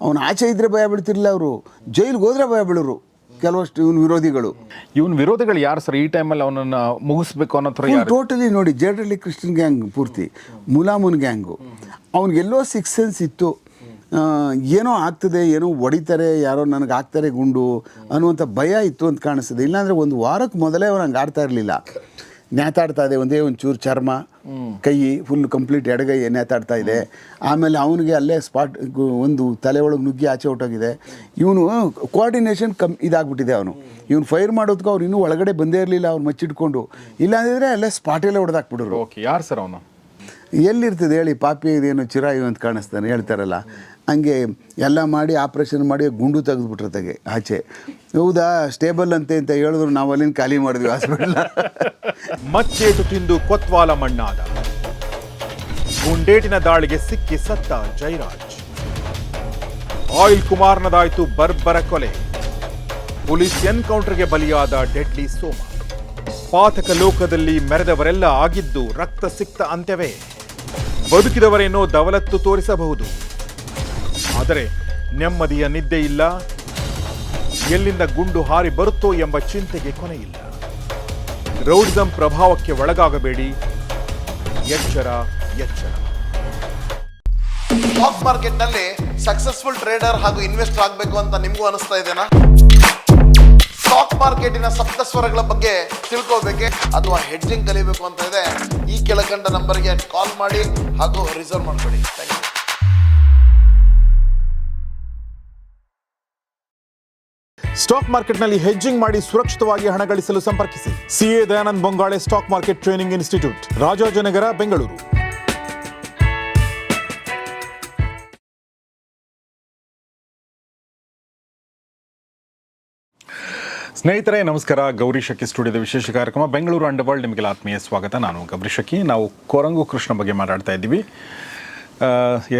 ಅವನು ಆಚೆ ಇದ್ದರೆ ಭಯ ಬೀಳ್ತಿರ್ಲಿಲ್ಲ, ಅವರು ಜೈಲಿಗೆ ಹೋದರೆ ಭಯ ಬೀಳೋರು ಕೆಲವಷ್ಟು ಇವನು ವಿರೋಧಿಗಳು ಯಾರು ಸರ್ ಈ ಟೈಮಲ್ಲಿ ಅವನನ್ನು ಮುಗಿಸ್ಬೇಕು ಅನ್ನೋ ಥರ ಟೋಟಲಿ ನೋಡಿ, ಜೇಡ್ರಳ್ಳಿ ಕೃಷ್ಣನ್ ಗ್ಯಾಂಗ್ ಪೂರ್ತಿ ಮುಲಾಮುನ್ ಗ್ಯಾಂಗು. ಅವ್ನಿಗೆಲ್ಲೋ ಸಿಕ್ಸ್ ಸೆನ್ಸ್ ಇತ್ತು, ಏನೋ ಆಗ್ತದೆ, ಏನೋ ಹೊಡಿತಾರೆ, ಯಾರೋ ನನಗೆ ಆಗ್ತಾರೆ ಗುಂಡು ಅನ್ನುವಂಥ ಭಯ ಇತ್ತು ಅಂತ ಕಾಣಿಸ್ತದೆ. ಇಲ್ಲಾಂದರೆ ಒಂದು ವಾರಕ್ಕೆ ಮೊದಲೇ ಅವ್ನು ಹಂಗೆ ಆಡ್ತಾ ಇರಲಿಲ್ಲ. ನೇತಾಡ್ತಾ ಇದೆ, ಒಂದೇ ಒಂಚೂರು ಚರ್ಮ, ಕೈ ಫುಲ್ ಕಂಪ್ಲೀಟ್ ಎಡಗೈ ನೇತಾಡ್ತಾ ಇದೆ. ಆಮೇಲೆ ಅವನಿಗೆ ಅಲ್ಲೇ ಸ್ಪಾಟ್ ಒಂದು ತಲೆ ಒಳಗೆ ನುಗ್ಗಿ ಆಚೆ ಹೊಟ್ಟೋಗಿದೆ. ಇವನು ಕೋಆರ್ಡಿನೇಷನ್ ಇದಾಗ್ಬಿಟ್ಟಿದೆ. ಇವನು ಫೈರ್ ಮಾಡೋದಕ್ಕೆ ಅವ್ರು ಇನ್ನೂ ಒಳಗಡೆ ಬಂದೇ ಇರಲಿಲ್ಲ, ಅವ್ರು ಮಚ್ಚಿಟ್ಕೊಂಡು. ಇಲ್ಲಾಂದಿದ್ರೆ ಅಲ್ಲೇ ಸ್ಪಾಟಲ್ಲೇ ಹೊಡೆದಾಕ್ಬಿಡೋರು. ಓಕೆ, ಯಾರು ಸರ್ ಅವನು? ಎಲ್ಲಿರ್ತದೆ ಹೇಳಿ, ಪಾಪಿ ಇದೇನು ಚಿರಾಯು ಅಂತ ಕಾಣಿಸ್ತಾನೆ ಹೇಳ್ತಾರಲ್ಲ, ಹಂಗೆ ಎಲ್ಲ ಮಾಡಿ ಆಪ್ರೇಷನ್ ಮಾಡಿ ಗುಂಡು ತೆಗೆದುಬಿಟ್ರೆ ಆಚೆ. ಹೌದಾ, ಸ್ಟೇಬಲ್ ಅಂತ ಹೇಳಿದ್ರು, ನಾವು ಅಲ್ಲಿಂದ ಖಾಲಿ ಮಾಡಿದ್ವಿ ಹಾಸ್ಪಿಟಲ್. ಮಚ್ಚೇಟು ತಿಂದು ಕೊತ್ವಾಲ ಮಣ್ಣಾದ, ಗುಂಡೇಟಿನ ದಾಳಿಗೆ ಸಿಕ್ಕಿ ಸತ್ತ ಜೈರಾಜ್. ಆಯಿಲ್ ಕುಮಾರ್ನದಾಯ್ತು ಬರ್ಬರ ಕೊಲೆ, ಪೊಲೀಸ್ ಎನ್ಕೌಂಟರ್ಗೆ ಬಲಿಯಾದ ಡೆಡ್ಲಿ ಸೋಮ. ಪಾತಕ ಲೋಕದಲ್ಲಿ ಮೆರೆದವರೆಲ್ಲ ಆಗಿದ್ದು ರಕ್ತ ಸಿಕ್ತ ಅಂತ್ಯವೇ. ಬದುಕಿದವರೇನೋ ದವಲತ್ತು ತೋರಿಸಬಹುದು, ಆದರೆ ನೆಮ್ಮದಿಯ ನಿದ್ದೆ ಇಲ್ಲ. ಎಲ್ಲಿಂದ ಗುಂಡು ಹಾರಿ ಬರುತ್ತೋ ಎಂಬ ಚಿಂತೆಗೆ ಕೊನೆಯಿಲ್ಲ. ರೌಡಿಸಂ ಪ್ರಭಾವಕ್ಕೆ ಒಳಗಾಗಬೇಡಿ, ಎಚ್ಚರ ಎಚ್ಚರ. ಸ್ಟಾಕ್ ಮಾರ್ಕೆಟ್ನಲ್ಲಿ ಸಕ್ಸಸ್ಫುಲ್ ಟ್ರೇಡರ್ ಹಾಗೂ ಇನ್ವೆಸ್ಟರ್ ಆಗಬೇಕು ಅಂತ ನಿಮಗೂ ಅನಿಸ್ತಾ ಇದೆನಾ? ಸ್ಟಾಕ್ ಮಾರ್ಕೆಟಿನ ಸಪ್ತಸ್ವರಗಳ ಬಗ್ಗೆ ತಿಳ್ಕೋಬೇಕೆ ಅಥವಾ ಹೆಡ್ಜಿಂಗ್ ಕಲಿಬೇಕು ಅಂತ ಇದೆ, ಈ ಕೆಳಕಂಡ ನಂಬರ್ಗೆ ಕಾಲ್ ಮಾಡಿ ಹಾಗೂ ರಿಸರ್ವ್ ಮಾಡ್ಕೊಳ್ಳಿ. Thank you. ಸ್ಟಾಕ್ ಮಾರ್ಕೆಟ್ನಲ್ಲಿ ಹೆಡ್ಜಿಂಗ್ ಮಾಡಿ ಸುರಕ್ಷಿತವಾಗಿ ಹಣ ಗಳಿಸಲು ಸಂಪರ್ಕಿಸಿ CA Dayanand Bongale stock market training institute, Rajajinagar, Bengaluru. ಸ್ನೇಹಿತರೆ ನಮಸ್ಕಾರ. ಗೌರಿ ಶಕ್ಕಿ ಸ್ಟುಡಿಯೋದ ವಿಶೇಷ ಕಾರ್ಯಕ್ರಮ ಬೆಂಗಳೂರು ಅಂಡರ್ವರ್ಲ್ಡ್ ನಿಮಗೆಲ್ಲ ಆತ್ಮೀಯ ಸ್ವಾಗತ. ನಾನು ಗೌರಿ ಶಕ್ಕಿ. ನಾವು ಕೊರಂಗು ಕೃಷ್ಣ ಬಗ್ಗೆ ಮಾತಾಡ್ತಾ ಇದ್ದೀವಿ.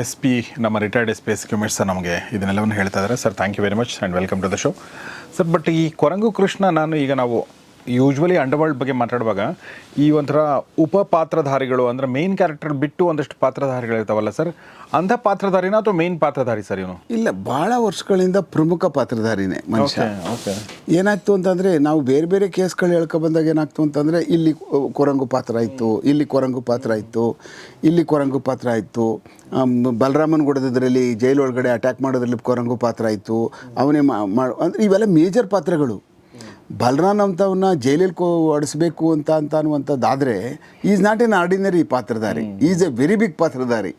SP ನಮ್ಮ ರಿಟೈರ್ಡ್ SP ಎಕ್ಸಿಕ್ಯೂಟಿವ್ ಸರ್ ನಮಗೆ ಇದನ್ನೆಲ್ಲವನ್ನು ಹೇಳ್ತಾ ಇದ್ದಾರೆ. Sir, thank you very much and welcome to the show. Sir, but ಈ ಕೊರಂಗು ಕೃಷ್ಣ, ನಾವು ಯೂಶ್ವಲಿ ಅಂಡರ್ವರ್ಲ್ಡ್ ಬಗ್ಗೆ ಮಾತಾಡುವಾಗ ಈ ಒಂಥರ ಪಾತ್ರಧಾರಿಗಳು ಅಂದರೆ ಮೇನ್ ಕ್ಯಾರೆಕ್ಟರ್ ಬಿಟ್ಟು ಒಂದಷ್ಟು ಪಾತ್ರಧಾರಿಗಳಿರ್ತಾವಲ್ಲ ಸರ್, ಅಂಥ ಪಾತ್ರಧಾರಿನ ಅಥವಾ ಮೇನ್ ಪಾತ್ರಧಾರಿ ಸರ್ ಇವನು? ಇಲ್ಲ, ಭಾಳ ವರ್ಷಗಳಿಂದ ಪ್ರಮುಖ ಪಾತ್ರಧಾರಿನೇ ಮನುಷ್ಯ. ಏನಾಗ್ತು ಅಂತಂದರೆ, ನಾವು ಬೇರೆ ಬೇರೆ ಕೇಸ್ಗಳು ಹೇಳ್ಕೊಬಂದಾಗ ಏನಾಗ್ತು ಅಂತಂದರೆ, ಇಲ್ಲಿ ಕೊರಂಗು ಪಾತ್ರ ಆಯಿತು, ಇಲ್ಲಿ ಕೊರಂಗು ಪಾತ್ರ ಆಯಿತು, ಇಲ್ಲಿ ಕೊರಂಗು ಪಾತ್ರ ಆಯಿತು. ಬಲರಾಮನ್ ಗುಡದದ್ರಲ್ಲಿ ಜೈಲು ಒಳಗಡೆ ಅಟ್ಯಾಕ್ ಮಾಡೋದ್ರಲ್ಲಿ ಕೊರಂಗು ಪಾತ್ರ ಆಯಿತು. ಅವನೇ ಅಂದರೆ ಇವೆಲ್ಲ ಮೇಜರ್ ಪಾತ್ರಗಳು. ಬಲರಾಮ್ ಅಂತವನ್ನ ಜೈಲಲ್ಲಿ ಹೊಡಿಸ್ಬೇಕು ಅಂತ ಅನ್ನುವಂಥದ್ದಾದರೆ ಈಸ್ ನಾಟ್ ಎನ್ ಆರ್ಡಿನರಿ ಪಾತ್ರಧಾರಿ, ಈಸ್ ಎ ವೆರಿ ಬಿಗ್ ಪಾತ್ರಧಾರಿ.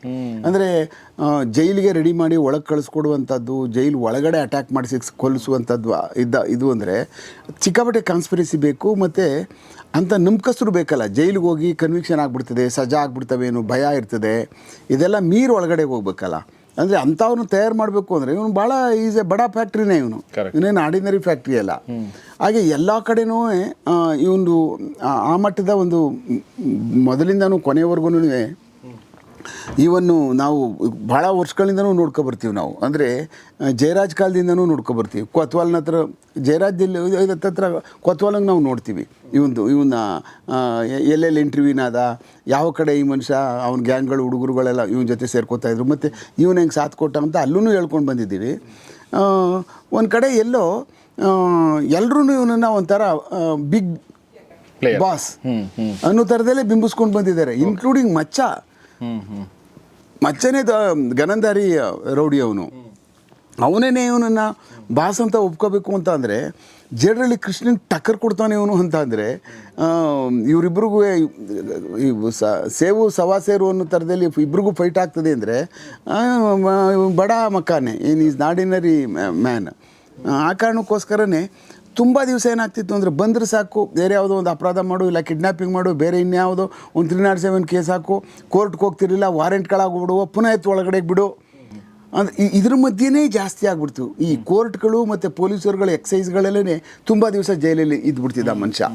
ಅಂದರೆ ಜೈಲಿಗೆ ರೆಡಿ ಮಾಡಿ ಒಳಗೆ ಕಳಿಸ್ಕೊಡುವಂಥದ್ದು, ಜೈಲು ಒಳಗಡೆ ಅಟ್ಯಾಕ್ ಮಾಡಿಸಿ ಕೊಲ್ಲಿಸುವಂಥದ್ದು ಇದು ಅಂದರೆ ಸಿಕ್ಕಾಪಟ್ಟೆ ಕಾನ್ಸ್ಪಿರಸಿ ಬೇಕು. ಮತ್ತು ಅಂಥ ನಂಬಿಕಸ್ತರು ಬೇಕಲ್ಲ. ಜೈಲಿಗೆ ಹೋಗಿ ಕನ್ವಿಕ್ಷನ್ ಆಗಿಬಿಡ್ತದೆ, ಸಜಾ ಆಗ್ಬಿಡ್ತವೇನು ಭಯ ಇರ್ತದೆ, ಇದೆಲ್ಲ ಮೀರಿ ಒಳಗಡೆ ಹೋಗ್ಬೇಕಲ್ಲ. ಅಂದರೆ ಅಂಥವ್ನು ತಯಾರು ಮಾಡಬೇಕು ಅಂದರೆ ಇವನು ಭಾಳ ಈಸ್ ಎ ಬಡ ಫ್ಯಾಕ್ಟ್ರಿನೇ. ಇವನೇನು ಆರ್ಡಿನರಿ ಫ್ಯಾಕ್ಟ್ರಿ ಅಲ್ಲ. ಹಾಗೆ ಎಲ್ಲ ಕಡೆನೂ ಇವನು ಆ ಮಟ್ಟದ ಒಂದು ಮೊದಲಿಂದನೂ ಕೊನೆಯವರೆಗೂ ಇವನ್ನು ನಾವು ಭಾಳ ವರ್ಷಗಳಿಂದನೂ ನೋಡ್ಕೊಬರ್ತೀವಿ ನಾವು. ಅಂದರೆ ಜಯರಾಜ್ ಕಾಲದಿಂದನೂ ನೋಡ್ಕೊಬರ್ತೀವಿ. ಕೊತ್ವಾಲ್ನ ಹತ್ರ ಜಯರಾಜ್ ಹತ್ರ ಕೊತ್ವಾಲಂಗೆ ನಾವು ನೋಡ್ತೀವಿ ಇವನ್ನ ಎಲ್ಲೆಲ್ಲಿ ಇಂಟರ್ವ್ಯೂನಾದ, ಯಾವ ಕಡೆ ಈ ಮನುಷ್ಯ ಅವನ ಗ್ಯಾಂಗ್ಗಳು ಹುಡುಗರುಗಳೆಲ್ಲ ಇವನ ಜೊತೆ ಸೇರ್ಕೋತಾಯಿದ್ರು, ಮತ್ತು ಇವನು ಹೆಂಗೆ ಸಾಥ್ ಕೊಟ್ಟ ಅಂತ ಅಲ್ಲೂ ಹೇಳ್ಕೊಂಡು ಬಂದಿದ್ದೀವಿ. ಒಂದು ಕಡೆ ಎಲ್ಲೋ ಎಲ್ಲರೂ ಇವನನ್ನು ಒಂಥರ ಬಿಗ್ ಬಾಸ್ ಅನ್ನೋ ಥರದಲ್ಲೇ ಬಿಂಬಿಸ್ಕೊಂಡು ಬಂದಿದ್ದಾರೆ, ಇನ್ಕ್ಲೂಡಿಂಗ್ ಮಚ್ಚನೇ ಗನಂದಾರಿ ರೌಡಿ ಅವನು. ಅವನೇ ಇವನನ್ನು ಬಾಸ್ ಅಂತ ಒಪ್ಕೋಬೇಕು ಅಂತ ಅಂದರೆ ಜೇಡ್ರಳ್ಳಿ ಕೃಷ್ಣನ್ ಟಕ್ಕರ್ ಕೊಡ್ತಾನೆ ಇವನು ಅಂತ ಅಂದರೆ, ಇವರಿಬ್ರಿಗೂ ಸೇವು ಸವಾಸೇರು ಅನ್ನೋ ಥರದಲ್ಲಿ ಇಬ್ರಿಗೂ ಫೈಟ್ ಆಗ್ತದೆ ಅಂದರೆ ಬಡ ಮಕ್ಕಾನೆ, ಏನು ಈಸ್ ಆರ್ಡಿನರಿ ಮ್ಯಾನ್. ಆ ಕಾರಣಕ್ಕೋಸ್ಕರನೇ ತುಂಬ ದಿವಸ ಏನಾಗ್ತಿತ್ತು ಅಂದರೆ, ಬಂದರೆ ಸಾಕು ಬೇರೆ ಯಾವುದೋ ಒಂದು ಅಪರಾಧ ಮಾಡು, ಇಲ್ಲ ಕಿಡ್ನ್ಯಾಪಿಂಗ್ ಮಾಡು, ಬೇರೆ ಇನ್ಯಾವುದೋ ಒಂದು 307 ಕೇಸ್ ಹಾಕು, ಕೋರ್ಟ್ಗೆ ಹೋಗ್ತಿರಲಿಲ್ಲ, ವಾರೆಂಟ್ಗಳಾಗ್ಬಿಡುವ, ಪುನಃ ಎತ್ತು ಒಳಗಡೆ ಬಿಡು ಅಂದರೆ ಇದ್ರ ಮಧ್ಯೆನೇ ಜಾಸ್ತಿ ಆಗ್ಬಿಡ್ತು. ಈ ಕೋರ್ಟ್ಗಳು ಮತ್ತು ಪೊಲೀಸರುಗಳು ಎಕ್ಸೈಸ್ಗಳಲ್ಲೇ ತುಂಬ ದಿವಸ ಜೈಲಲ್ಲಿ ಇದ್ಬಿಡ್ತಿದ್ದ ಮನುಷ್ಯ.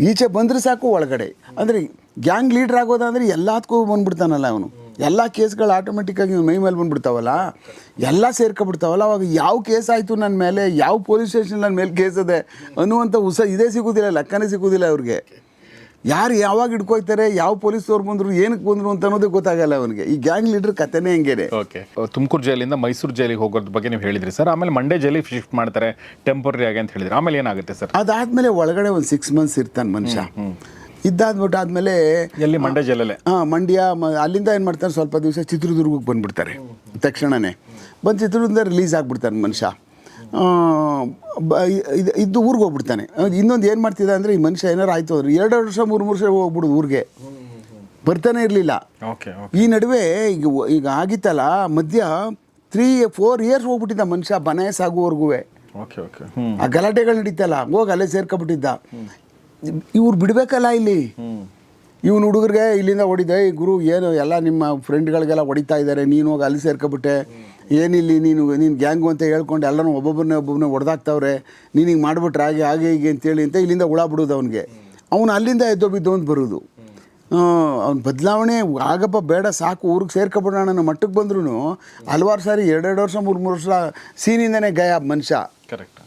ಈಚೆ ಬಂದರೆ ಸಾಕು ಒಳಗಡೆ. ಅಂದರೆ ಗ್ಯಾಂಗ್ ಲೀಡ್ರ್ ಆಗೋದಂದರೆ ಎಲ್ಲದಕ್ಕೂ ಬಂದ್ಬಿಡ್ತಾನಲ್ಲ ಅವನು. ಎಲ್ಲ ಕೇಸ್ಗಳು ಆಟೋಮೆಟಿಕ್ಕಾಗಿ ಮೈ ಮೇಲೆ ಬಂದುಬಿಡ್ತಾವಲ್ಲ, ಎಲ್ಲ ಸೇರ್ಕೊಬಿಡ್ತಾವಲ್ಲ. ಅವಾಗ ಯಾವ ಕೇಸ್ ಆಯಿತು ನನ್ನ ಮೇಲೆ, ಯಾವ ಪೊಲೀಸ್ ಸ್ಟೇಷನ್ ನನ್ನ ಮೇಲೆ ಕೇಸ್ ಇದೆ ಅನ್ನುವಂಥ ಇದೇ ಸಿಗೋದಿಲ್ಲ, ಲೆಕ್ಕನೇ ಸಿಗೋದಿಲ್ಲ ಅವ್ರಿಗೆ. ಯಾರು ಯಾವಾಗ ಹಿಡ್ಕೊಯ್ತಾರೆ, ಯಾವ ಪೊಲೀಸ್ನವ್ರು ಬಂದರು, ಏನಕ್ಕೆ ಬಂದರು ಅಂತ ಅನ್ನೋದೇ ಗೊತ್ತಾಗಲ್ಲ ಅವನಿಗೆ. ಈ ಗ್ಯಾಂಗ್ ಲೀಡರ್ ಕಥೆನೇ ಹೆಂಗೇನೆ. ಓಕೆ, ತುಮಕೂರು ಜೈಲಿಂದ ಮೈಸೂರು ಜೈಲಿಗೆ ಹೋಗೋದ್ರ ಬಗ್ಗೆ ನೀವು ಹೇಳಿದ್ರಿ ಸರ್. ಆಮೇಲೆ ಮಂಡ್ಯ ಜೈಲಿಗೆ ಶಿಫ್ಟ್ ಮಾಡ್ತಾರೆ ಟೆಂಪರರಿ ಆಗಿ ಅಂತ ಹೇಳಿದ್ರಿ. ಆಮೇಲೆ ಏನಾಗುತ್ತೆ ಸರ್? ಅದಾದಮೇಲೆ ಒಳಗಡೆ ಒಂದು 6 months ಇರ್ತಾನೆ ಮನುಷ್ಯ. ಇದ್ದಾದ್ಬಿಟ್ಟು ಆದಮೇಲೆ ಎಲ್ಲಿ? ಮಂಡ್ಯ ಜೈಲಲ್ಲೇ. ಮಂಡ್ಯ ಅಲ್ಲಿಂದ ಏನು ಮಾಡ್ತಾರೆ, ಸ್ವಲ್ಪ ದಿವಸ ಚಿತ್ರದುರ್ಗಕ್ಕೆ ಬಂದುಬಿಡ್ತಾರೆ. ತಕ್ಷಣವೇ ಬಂದು ಚಿತ್ರದುರ್ಗದಿಂದ ರಿಲೀಸ್ ಆಗಿಬಿಡ್ತಾನೆ ಮನುಷ್ಯ. ಇದು ಊರಿಗೆ ಹೋಗ್ಬಿಡ್ತಾನೆ. ಇನ್ನೊಂದು ಏನು ಮಾಡ್ತಿದ್ದ ಅಂದರೆ, ಈ ಮನುಷ್ಯ ಏನಾರು ಆಯಿತು ಅಂದ್ರೆ 2 ವರ್ಷ 3 ವರ್ಷ ಹೋಗ್ಬಿಡೋದು ಊರಿಗೆ, ಬರ್ತಾನೆ ಇರಲಿಲ್ಲ. ಓಕೆ. ಈ ನಡುವೆ ಈಗ ಆಗಿತ್ತಲ್ಲ, ಮಧ್ಯ 3-4 years ಹೋಗ್ಬಿಟ್ಟಿದ್ದ ಮನುಷ್ಯ ಬನಾಯಸ್ ಆಗುವವರೆಗೂ. Okay okay. ಆ ಗಲಾಟೆಗಳು ನಡೀತಲ್ಲ, ಹೋಗಿ ಅಲ್ಲೇ ಸೇರ್ಕೊಬಿಟ್ಟಿದ್ದ. ಇವ್ರು ಬಿಡಬೇಕಲ್ಲ ಇಲ್ಲಿ. ಇವನು ಹುಡುಗರಿಗೆ ಇಲ್ಲಿಂದ ಹೊಡಿದೆ, ಈ ಗುರು ಏನು ಎಲ್ಲ ನಿಮ್ಮ ಫ್ರೆಂಡ್ಗಳಿಗೆಲ್ಲ ಹೊಡಿತಾ ಇದ್ದಾರೆ, ನೀನು ಹೋಗಿ ಅಲ್ಲಿ ಸೇರ್ಕೊಬಿಟ್ಟೆ, ಏನಿಲ್ಲಿ ನೀನು ಗ್ಯಾಂಗು ಅಂತ ಹೇಳ್ಕೊಂಡು ಎಲ್ಲರೂ ಒಬ್ಬೊಬ್ಬನೇ ಹೊಡೆದಾಕ್ತವ್ರೆ, ನೀನು ಹಿಂಗೆ ಮಾಡಿಬಿಟ್ರೆ ಹಾಗೆ ಹೀಗೆ ಅಂತೇಳಿ ಅಂತ ಇಲ್ಲಿಂದ ಹುಳ ಬಿಡೋದು ಅವನಿಗೆ. ಅವನು ಅಲ್ಲಿಂದ ಎದ್ದೋ ಬಿದ್ದು ಅಂತ ಬರೋದು. ಅವ್ನ ಬದಲಾವಣೆ ಆಗಪ್ಪ, ಬೇಡ ಸಾಕು, ಊರಿಗೆ ಸೇರ್ಕೊಬಿಡೋಣ ಅನ್ನೋ ಮಟ್ಟಕ್ಕೆ ಬಂದ್ರೂ ಹಲವಾರು ಸಾರಿ 2 ವರ್ಷ 3 ವರ್ಷ ಸೀನಿಂದನೇ ಗಾಯಬ್ ಮನುಷ್ಯ. ಕರೆಕ್ಟ್.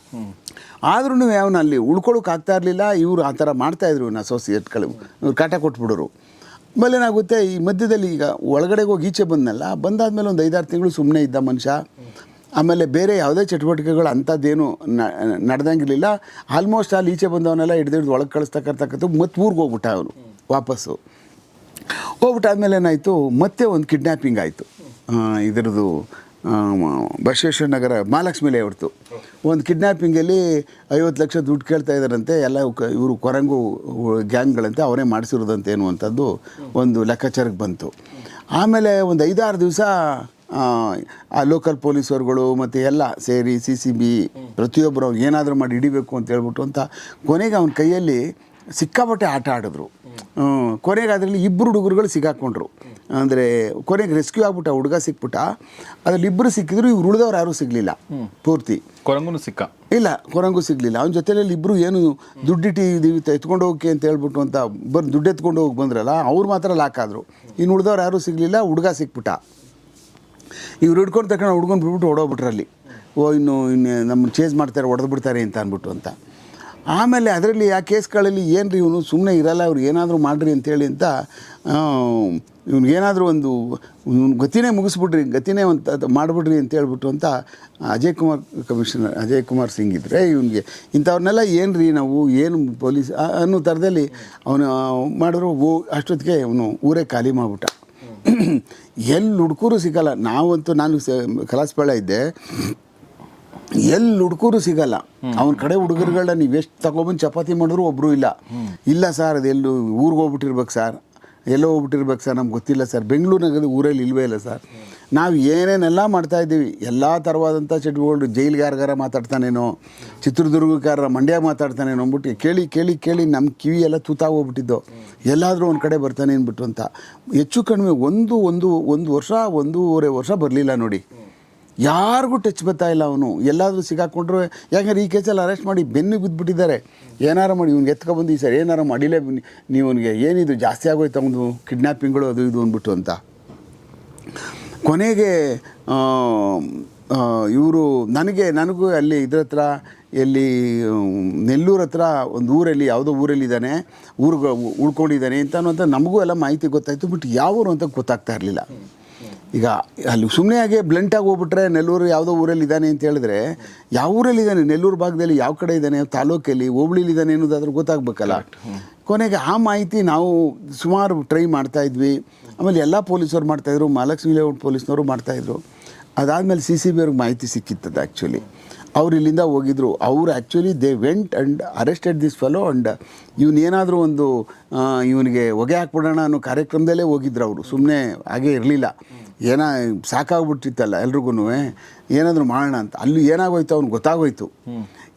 ಆದ್ರೂ ಅವನು ಅಲ್ಲಿ ಉಳ್ಕೊಳ್ಳೋಕೆ ಆಗ್ತಾ ಇರಲಿಲ್ಲ. ಇವರು ಆ ಥರ ಮಾಡ್ತಾಯಿದ್ರು, ಇವನು ಅಸೋಸಿಯೇಟ್ಗಳು, ಇವ್ರು ಕಾಟ ಕೊಟ್ಬಿಡೋರು. ಆಮೇಲೆ ಏನಾಗುತ್ತೆ, ಈ ಮಧ್ಯದಲ್ಲಿ ಈಗ ಒಳಗಡೆಗೆ ಹೋಗಿ ಈಚೆ ಬಂದನಲ್ಲ, ಬಂದಾದ್ಮೇಲೆ ಒಂದು 5-6 ತಿಂಗಳು ಸುಮ್ಮನೆ ಇದ್ದ ಮನುಷ್ಯ. ಆಮೇಲೆ ಬೇರೆ ಯಾವುದೇ ಚಟುವಟಿಕೆಗಳು ಅಂಥದ್ದೇನು ನಡೆದಂಗಿರಲಿಲ್ಲ. ಆಲ್ಮೋಸ್ಟ್ ಅಲ್ಲಿ ಈಚೆ ಬಂದವನ್ನೆಲ್ಲ ಹಿಡ್ದು ಒಳಗೆ ಕಳಿಸ್ತಕ್ಕಂಥದ್ದು. ಮತ್ತೆ ಊರಿಗೆ ಹೋಗ್ಬಿಟ್ಟ ಅವನು ವಾಪಸ್ಸು. ಹೋಗ್ಬಿಟ್ಟಾದ್ಮೇಲೆ ಏನಾಯಿತು, ಮತ್ತೆ ಒಂದು ಕಿಡ್ನ್ಯಾಪಿಂಗ್ ಆಯಿತು. ಇದರದ್ದು ಬಸವೇಶ್ವರ ನಗರ ಮಹಾಲಕ್ಷ್ಮಿ ಲೇಔಟ್ತು ಒಂದು ಕಿಡ್ನ್ಯಾಪಿಂಗಲ್ಲಿ 50 ಲಕ್ಷ ದುಡ್ಡು ಕೇಳ್ತಾ ಇದ್ದಾರಂತೆ. ಎಲ್ಲ ಇವರು ಕೊರಂಗು ಗ್ಯಾಂಗ್ಗಳಂತೆ ಅವರೇ ಮಾಡಿಸಿರೋದಂತೆ ಅನ್ನುವಂಥದ್ದು ಒಂದು ಲೆಕ್ಕಾಚಾರಕ್ಕೆ ಬಂತು. ಆಮೇಲೆ ಒಂದು 5-6 ದಿವಸ ಆ ಲೋಕಲ್ ಪೊಲೀಸರುಗಳು ಮತ್ತು ಎಲ್ಲ ಸೇರಿ CCB ಪ್ರತಿಯೊಬ್ಬರು ಅವ್ರು ಏನಾದರೂ ಮಾಡಿ ಹಿಡಿಬೇಕು ಅಂತ ಹೇಳ್ಬಿಟ್ಟು ಅಂತ ಕೊನೆಗೆ ಅವನ ಕೈಯಲ್ಲಿ ಸಿಕ್ಕಾಪಟ್ಟೆ ಆಟ ಆಡಿದ್ರು. ಕೊನೆಗೆ ಅದರಲ್ಲಿ 2 ಹುಡುಗರುಗಳು ಸಿಗಾಕೊಂಡ್ರು. ಅಂದರೆ ಕೊನೆಗೆ ರೆಸ್ಕ್ಯೂ ಆಗ್ಬಿಟ್ಟ, ಹುಡುಗ ಸಿಕ್ಬಿಟ್ಟ. ಅದರಲ್ಲಿ 2 ಸಿಕ್ಕಿದ್ರು, ಇವ್ರು ಉಳಿದವ್ರು ಯಾರೂ ಸಿಗಲಿಲ್ಲ ಪೂರ್ತಿ. ಕೊರಂಗೂ ಸಿಕ್ಕ ಇಲ್ಲ, ಕೊರಂಗೂ ಸಿಗಲಿಲ್ಲ. ಅವನ ಜೊತೆಯಲ್ಲಿ 2 ಏನು ದುಡ್ಡಿಟ್ಟು ಎತ್ಕೊಂಡು ಹೋಗಕ್ಕೆ ಅಂತ ಹೇಳ್ಬಿಟ್ಟು ಅಂತ ದುಡ್ಡು ಎತ್ಕೊಂಡು ಹೋಗಿ ಬಂದ್ರಲ್ಲ, ಅವ್ರು ಮಾತ್ರ ಲಾಕ್ ಆದರು. ಇನ್ನು ಉಳಿದವ್ರು ಯಾರೂ ಸಿಗಲಿಲ್ಲ, ಹುಡುಗ ಸಿಕ್ಬಿಟ್ಟ. ಇವ್ರು ಹಿಡ್ಕೊಂಡು ತಕ್ಷಣ ಹುಡ್ಕೊಂಡು ಬಿಟ್ಬಿಟ್ಟು ಹೊಡೋಗ್ಬಿಟ್ರಲ್ಲಿ. ಇನ್ನು ನಮ್ಮನ್ನು ಚೇಂಜ್ ಮಾಡ್ತಾರೆ, ಹೊಡೆದು ಬಿಡ್ತಾರೆ ಅಂತ ಅಂದ್ಬಿಟ್ಟು ಅಂತ. ಆಮೇಲೆ ಅದರಲ್ಲಿ ಆ ಕೇಸ್ಗಳಲ್ಲಿ ಏನು ರೀ ಇವನು ಸುಮ್ಮನೆ ಇರಲ್ಲ, ಅವ್ರು ಏನಾದರೂ ಮಾಡಿರಿ ಅಂತೇಳಿ ಅಂತ ಇವ್ನಿಗೇನಾದರೂ ಒಂದು ಗತಿನೇ ಮುಗಿಸ್ಬಿಡ್ರಿ, ಗತಿನೇ ಒಂದು ಮಾಡಿಬಿಡ್ರಿ ಅಂತ ಹೇಳ್ಬಿಟ್ಟು ಅಂತ ಕಮಿಷನರ್ ಅಜಯ್ ಕುಮಾರ್ ಸಿಂಗ್ ಇದ್ದರೆ ಇವನಿಗೆ ಇಂಥವ್ರನ್ನೆಲ್ಲ ಏನು ರೀ ನಾವು ಏನು ಪೊಲೀಸ್ ಅನ್ನೋ ಥರದಲ್ಲಿ ಅವನು ಮಾಡಿದ್ರು. ಅಷ್ಟೊತ್ತಿಗೆ ಅವನು ಊರೇ ಖಾಲಿ ಮಾಡಿಬಿಟ್ಟ. ಎಲ್ಲಿ ಹುಡ್ಕೂರು ಸಿಗಲ್ಲ. ನಾನು ಕಲಾಸ್ಪೇಳ ಇದ್ದೆ, ಎಲ್ಲಿ ಹುಡ್ಕೂರು ಸಿಗಲ್ಲ. ಅವನ ಕಡೆ ಹುಡುಗರುಗಳನ್ನ ನೀವು ಎಷ್ಟು ತಗೊಬಂದು ಚಪಾತಿ ಮಾಡಿದ್ರು ಒಬ್ಬರು ಇಲ್ಲ ಸರ್, ಅದೆಲ್ಲೂ ಊರಿಗೆ ಹೋಗ್ಬಿಟ್ಟಿರ್ಬೇಕು ಸರ್, ಎಲ್ಲೋ ಹೋಗ್ಬಿಟ್ಟಿರ್ಬೇಕು ಸರ್, ನಮ್ಗೆ ಗೊತ್ತಿಲ್ಲ ಸರ್, ಬೆಂಗಳೂರಿನಾಗ ಊರಲ್ಲಿ ಇಲ್ವೇ ಇಲ್ಲ ಸರ್. ನಾವು ಏನೇನೆಲ್ಲ ಮಾಡ್ತಾಯಿದ್ದೀವಿ, ಎಲ್ಲ ಥರವಾದಂಥ ಚಟುವಟಿಕೆಗಳು, ಜೈಲ್ಗಾರ ಮಾತಾಡ್ತಾನೇನೋ, ಚಿತ್ರದುರ್ಗಕಾರ ಮಂಡ್ಯ ಮಾತಾಡ್ತಾನೇನೋ ಅಂದ್ಬಿಟ್ಟು ಕೇಳಿ ಕೇಳಿ ಕೇಳಿ ನಮ್ಮ ಕಿವಿ ಎಲ್ಲ ತೂತಾಗೋಗ್ಬಿಟ್ಟಿದ್ದು. ಎಲ್ಲಾದರೂ ಒಂದು ಕಡೆ ಬರ್ತಾನೆ ಅಂದ್ಬಿಟ್ಟು ಅಂತ. ಹೆಚ್ಚು ಕಡಿಮೆ ಒಂದು ವರ್ಷ 1.5 ವರ್ಷ ಬರಲಿಲ್ಲ ನೋಡಿ. ಯಾರಿಗೂ ಟಚ್ ಬರ್ತಾ ಇಲ್ಲ ಅವನು. ಎಲ್ಲಾದರೂ ಸಿಗಾಕೊಂಡ್ರು, ಯಾಕಂದ್ರೆ ಈ ಕೇಸಲ್ಲಿ ಅರೆಸ್ಟ್ ಮಾಡಿ ಬೆನ್ನಿಗೆ ಬಿದ್ದುಬಿಟ್ಟಿದ್ದಾರೆ. ಏನಾರು ಮಾಡಿ ಇವ್ನಿಗೆ ಎತ್ಕೊಬಂದು ಈ ಸರ್ ಏನಾರು ಮಾಡಿಲೇ ನೀವು ಅವನಿಗೆ ಏನಿದು ಜಾಸ್ತಿ ಆಗೋಯ್ತು ಅವನು ಕಿಡ್ನ್ಯಾಪಿಂಗ್ಗಳು ಅದು ಇದು ಅಂದ್ಬಿಟ್ಟು ಅಂತ. ಕೊನೆಗೆ ಇವರು ನನಗೂ ಅಲ್ಲಿ ಇದ್ರ ಹತ್ರ ಎಲ್ಲಿ ನೆಲ್ಲೂರು ಹತ್ರ ಒಂದು ಊರಲ್ಲಿ ಯಾವುದೋ ಊರಲ್ಲಿದ್ದಾನೆ, ಊರಿಗೆ ಉಳ್ಕೊಂಡಿದ್ದಾನೆ ಅಂತ ನಮಗೂ ಎಲ್ಲ ಮಾಹಿತಿ ಗೊತ್ತಾಯಿತು. ಬಟ್ ಯಾವ ಊರು ಅಂತ ಗೊತ್ತಾಗ್ತಾ ಇರಲಿಲ್ಲ. ಈಗ ಅಲ್ಲಿ ಸುಮ್ಮನೆ ಹಾಗೆ ಬ್ಲಂಟಾಗಿ ಹೋಗ್ಬಿಟ್ರೆ ನೆಲ್ಲೂರು ಯಾವುದೋ ಊರಲ್ಲಿ ಇದ್ದಾನೆ ಅಂತ ಹೇಳಿದ್ರೆ, ಯಾವ ಊರಲ್ಲಿದ್ದಾನೆ, ನೆಲ್ಲೂರು ಭಾಗದಲ್ಲಿ ಯಾವ ಕಡೆ ಇದ್ದಾನೆ, ತಾಲೂಕಲ್ಲಿ ಹೋಬಳಿಲಿದ್ದಾನೆ ಅನ್ನೋದಾದ್ರೂ ಗೊತ್ತಾಗಬೇಕಲ್ಲ. ಕೊನೆಗೆ ಆ ಮಾಹಿತಿ ನಾವು ಸುಮಾರು ಟ್ರೈ ಮಾಡ್ತಾಯಿದ್ವಿ. ಆಮೇಲೆ ಎಲ್ಲ ಪೊಲೀಸರು ಮಾಡ್ತಾಯಿದ್ರು, ಮಹಾಲಕ್ಷ್ಮಿ ಲೇಔಟ್ ಪೊಲೀಸ್ನವರು ಮಾಡ್ತಾಯಿದ್ರು. ಅದಾದಮೇಲೆ CCB ಅವ್ರಿಗೆ ಮಾಹಿತಿ ಸಿಕ್ಕಿತ್ತದು. ಆ್ಯಕ್ಚುಲಿ ಅವ್ರು ಇಲ್ಲಿಂದ ಹೋಗಿದ್ರು. ಅವರು actually they went and arrested this fellow and ಇವನೇನಾದರೂ ಒಂದು ಇವನಿಗೆ ಹೊಗೆ ಹಾಕ್ಬಿಡೋಣ ಅನ್ನೋ ಕಾರ್ಯಕ್ರಮದಲ್ಲೇ ಹೋಗಿದ್ರು ಅವರು. ಸುಮ್ಮನೆ ಹಾಗೇ ಇರಲಿಲ್ಲ, ಸಾಕಾಗ್ಬಿಟ್ಟಿತ್ತಲ್ಲ ಎಲ್ರಿಗೂ, ಏನಾದರೂ ಮಾಡೋಣ ಅಂತ. ಅಲ್ಲಿ ಏನಾಗೋಯ್ತು ಅವ್ನಿಗೆ ಗೊತ್ತಾಗೋಯ್ತು.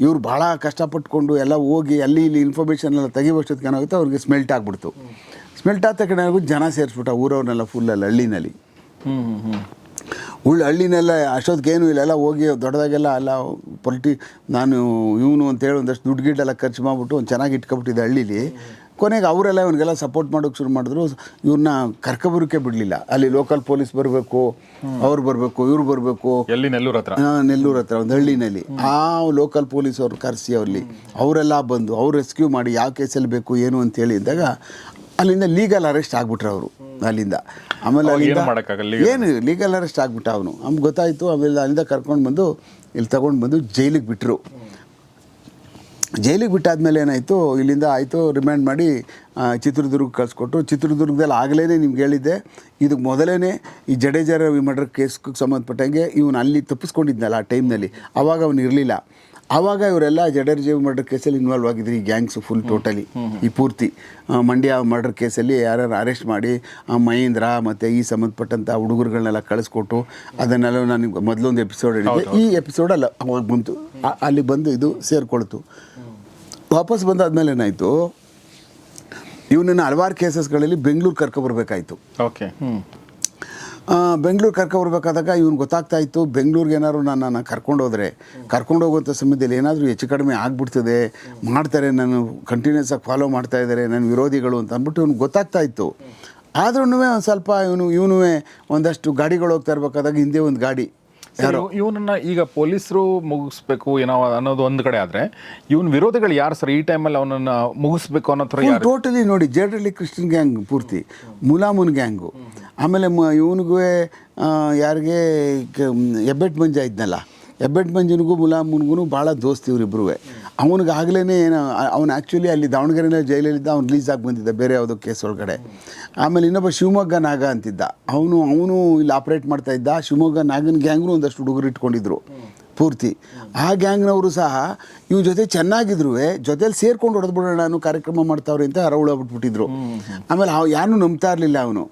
ಇವ್ರು ಭಾಳ ಕಷ್ಟಪಟ್ಕೊಂಡು ಎಲ್ಲ ಹೋಗಿ ಅಲ್ಲಿ ಇಲ್ಲಿ ಇನ್ಫಾರ್ಮೇಷನ್ ಎಲ್ಲ ತೆಗಿಯೋಷ್ಟೊತ್ತಿಗೆ ಏನಾಗುತ್ತೆ, ಅವ್ರಿಗೆ ಸ್ಮೆಲ್ಟ್ ಆಗಿಬಿಡ್ತು. ಸ್ಮೆಲ್ಟ್ ಆದ ಕಡೆ ಜನ ಸೇರಿಸ್ಬಿಟ್ಟ ಊರವ್ರನ್ನೆಲ್ಲ ಫುಲ್ಲಲ್ಲಿ ಹಳ್ಳಿನಲ್ಲಿ. ಹಳ್ಳಿನೆಲ್ಲ ಅಷ್ಟೊತ್ತಿಗೇನು ಇಲ್ಲ, ಎಲ್ಲ ಹೋಗಿ ದೊಡ್ಡದಾಗೆಲ್ಲ ಎಲ್ಲ ನಾನು ಇವನು ಅಂತೇಳಿ ಒಂದಷ್ಟು ದುಡ್ಡು ಗಿಡ್ಡೆಲ್ಲ ಖರ್ಚು ಮಾಡಿಬಿಟ್ಟು ಒಂದು ಚೆನ್ನಾಗಿ ಇಟ್ಕೊಬಿಟ್ಟಿದ್ದೆ ಹಳ್ಳೀಲಿ. ಕೊನೆಗೆ ಅವರೆಲ್ಲ ಇವನಿಗೆಲ್ಲ ಸಪೋರ್ಟ್ ಮಾಡೋಕ್ಕೆ ಶುರು ಮಾಡಿದ್ರು. ಇವ್ರನ್ನ ಕರ್ಕೊಬರೋಕ್ಕೆ ಬಿಡಲಿಲ್ಲ. ಅಲ್ಲಿ ಲೋಕಲ್ ಪೊಲೀಸ್ ಬರಬೇಕು, ಅವ್ರು ಬರಬೇಕು, ಇವ್ರು ಬರಬೇಕು. ಎಲ್ಲಿ ನೆಲ್ಲೂರು ಹತ್ರ? ನೆಲ್ಲೂರು ಹತ್ರ ಒಂದು ಹಳ್ಳಿನಲ್ಲಿ. ಆ ಲೋಕಲ್ ಪೊಲೀಸ್ ಅವ್ರು ಕರೆಸಿ ಅಲ್ಲಿ ಅವರೆಲ್ಲ ಬಂದು ಅವ್ರು ರೆಸ್ಕ್ಯೂ ಮಾಡಿ ಯಾವ ಕೇಸಲ್ಲಿ ಬೇಕು ಏನು ಅಂತೇಳಿ ಇದ್ದಾಗ ಅಲ್ಲಿಂದ ಲೀಗಲ್ ಅರೆಸ್ಟ್ ಆಗ್ಬಿಟ್ರು ಅವರು ಅಲ್ಲಿಂದ. ಆಮೇಲೆ ಅಲ್ಲಿಂದ ಏನು ಲೀಗಲ್ ಅರೆಸ್ಟ್ ಆಗ್ಬಿಟ್ಟ ಅವನು. ನಮ್ಗೆ ಗೊತ್ತಾಯಿತು. ಆಮೇಲೆ ಅಲ್ಲಿಂದ ಕರ್ಕೊಂಡು ಬಂದು ಇಲ್ಲಿ ತಗೊಂಡು ಬಂದು ಜೈಲಿಗೆ ಬಿಟ್ಟರು. ಜೈಲಿಗೆ ಬಿಟ್ಟಾದ್ಮೇಲೆ ಏನಾಯಿತು, ಇಲ್ಲಿಂದ ಆಯಿತು ರಿಮ್ಯಾಂಡ್ ಮಾಡಿ ಚಿತ್ರದುರ್ಗಕ್ಕೆ ಕಳಿಸ್ಕೊಟ್ರು. ಚಿತ್ರದುರ್ಗದಲ್ಲಿ ಆಗಲೇ ನಿಮ್ಗೆ ಹೇಳಿದ್ದೆ, ಇದಕ್ಕೆ ಮೊದಲೇ ಈ ಜಡೇಜರ ಮರ್ಡರ್ ಕೇಸ್ಗೆ ಸಂಬಂಧಪಟ್ಟಂಗೆ ಇವನು ಅಲ್ಲಿ ತಪ್ಪಿಸ್ಕೊಂಡಿದ್ನಲ್ಲ ಆ ಟೈಮ್ನಲ್ಲಿ, ಆವಾಗ ಅವನು ಇರಲಿಲ್ಲ. ಆವಾಗ ಇವರೆಲ್ಲ ಜಡೇಜ ಮರ್ಡರ್ ಕೇಸಲ್ಲಿ ಇನ್ವಾಲ್ವ್ ಆಗಿದ್ರು. ಈ ಗ್ಯಾಂಗ್ಸು ಫುಲ್ ಟೋಟಲಿ ಈ ಪೂರ್ತಿ ಮಂಡ್ಯ ಮರ್ಡರ್ ಕೇಸಲ್ಲಿ ಯಾರ್ಯಾರು ಅರೆಸ್ಟ್ ಮಾಡಿ ಮಹೇಂದ್ರ ಮತ್ತು ಈ ಸಂಬಂಧಪಟ್ಟಂಥ ಹುಡುಗರುಗಳನ್ನೆಲ್ಲ ಕಳಿಸ್ಕೊಟ್ಟು ಅದನ್ನೆಲ್ಲ ನನಗೆ ಮೊದಲೊಂದು ಎಪಿಸೋಡ್ ಹೇಳಿದ್ದೆ. ಈ ಎಪಿಸೋಡಲ್ಲ ಅವಾಗ ಬಂತು, ಅಲ್ಲಿ ಬಂದು ಇದು ಸೇರಿಕೊಳ್ತು. ವಾಪಸ್ ಬಂದಾದ್ಮೇಲೆ ಏನಾಯಿತು, ಇವನನ್ನು ಹಲವಾರು ಕೇಸಸ್ಗಳಲ್ಲಿ ಬೆಂಗಳೂರು ಕರ್ಕೊಬರ್ಬೇಕಾಯ್ತು. ಓಕೆ. ಬೆಂಗಳೂರು ಕರ್ಕೊಬರ್ಬೇಕಾದಾಗ ಇವ್ನು ಗೊತ್ತಾಗ್ತಾ ಇತ್ತು, ಬೆಂಗಳೂರಿಗೆ ಏನಾದ್ರು ನನ್ನನ್ನು ಕರ್ಕೊಂಡು ಹೋಗುವಂಥ ಸಮಯದಲ್ಲಿ ಏನಾದರೂ ಹೆಚ್ಚು ಕಡಿಮೆ ಆಗಿಬಿಡ್ತದೆ, ಮಾಡ್ತಾರೆ, ನಾನು ಕಂಟಿನ್ಯೂಸ್ ಆಗಿ ಫಾಲೋ ಮಾಡ್ತಾ ಇದ್ದಾರೆ ನನ್ನ ವಿರೋಧಿಗಳು ಅಂತ ಅಂದ್ಬಿಟ್ಟು ಇವ್ನಿಗೆ ಗೊತ್ತಾಗ್ತಾ ಇತ್ತು. ಆದ್ರೂ ಒಂದು ಸ್ವಲ್ಪ ಇವನು ಒಂದಷ್ಟು ಗಾಡಿಗಳು ಹೋಗ್ತಾ ಇರಬೇಕಾದಾಗ ಹಿಂದೆ ಒಂದು ಗಾಡಿ ಇವನನ್ನ ಈಗ ಪೊಲೀಸರು ಮುಗಿಸ್ಬೇಕು ಏನೋ ಅನ್ನೋದು ಒಂದು ಕಡೆ ಆದರೆ ಇವನ್ ವಿರೋಧಿಗಳು ಯಾರು ಸರ್ ಈ ಟೈಮಲ್ಲಿ ಅವನನ್ನು ಮುಗಿಸ್ಬೇಕು ಅನ್ನೋ ಥರ? ಟೋಟಲಿ ನೋಡಿ, ಜೇಡ್ರಳ್ಳಿ ಕ್ರಿಶ್ಚಿಯನ್ ಗ್ಯಾಂಗ್ ಪೂರ್ತಿ, ಮುಲಾಮುನ್ ಗ್ಯಾಂಗು. ಆಮೇಲೆ ಇವನಿಗೂ ಯಾರಿಗೆ ಹೆಬ್ಬೆಟ್ ಮಂಜ ಇದ್ನಲ್ಲ, ಹೆಬ್ಬೆಟ್ ಮಂಜನಿಗೂ ಮುಲಾಮುನ್ಗೂ ಭಾಳ ದೋಸ್ತಿ ಇವರಿಬ್ರು. ಅವನಿಗಾಗಲೇ ಏನು ಅವ್ನು ಆ್ಯಕ್ಚುಲಿ ಅಲ್ಲಿ ದಾವಣಗೆರೆನ ಜೈಲಲ್ಲಿದ್ದ, ಅವ್ನು ರಿಲೀಸ್ ಆಗಿ ಬಂದಿದ್ದ ಬೇರೆ ಯಾವುದೋ ಕೇಸ್ ಒಳಗಡೆ. ಆಮೇಲೆ ಇನ್ನೊಬ್ಬ ಶಿವಮೊಗ್ಗ ನಾಗ ಅಂತಿದ್ದ, ಅವನು ಇಲ್ಲಿ ಆಪ್ರೇಟ್ ಮಾಡ್ತಾ ಇದ್ದ. ಶಿವಮೊಗ್ಗ ನಾಗನ ಗ್ಯಾಂಗ್ನು ಒಂದಷ್ಟು ಹುಡುಗರು ಇಟ್ಕೊಂಡಿದ್ರು ಪೂರ್ತಿ. ಆ ಗ್ಯಾಂಗ್ನವರು ಸಹ ಇವ್ರ ಜೊತೆ ಚೆನ್ನಾಗಿದ್ರು, ಜೊತೆಲಿ ಸೇರ್ಕೊಂಡು ಹೊಡೆದ್ಬಿಡೋಣ ಅನ್ನೋ ಕಾರ್ಯಕ್ರಮ ಮಾಡ್ತಾವ್ರೆ ಅಂತ ಹರವುಳಬಿಟ್ಬಿಟ್ಟಿದ್ರು. ಆಮೇಲೆ ಯಾರನ್ನೂ ನಂಬ್ತಾ ಇರಲಿಲ್ಲ ಅವನು.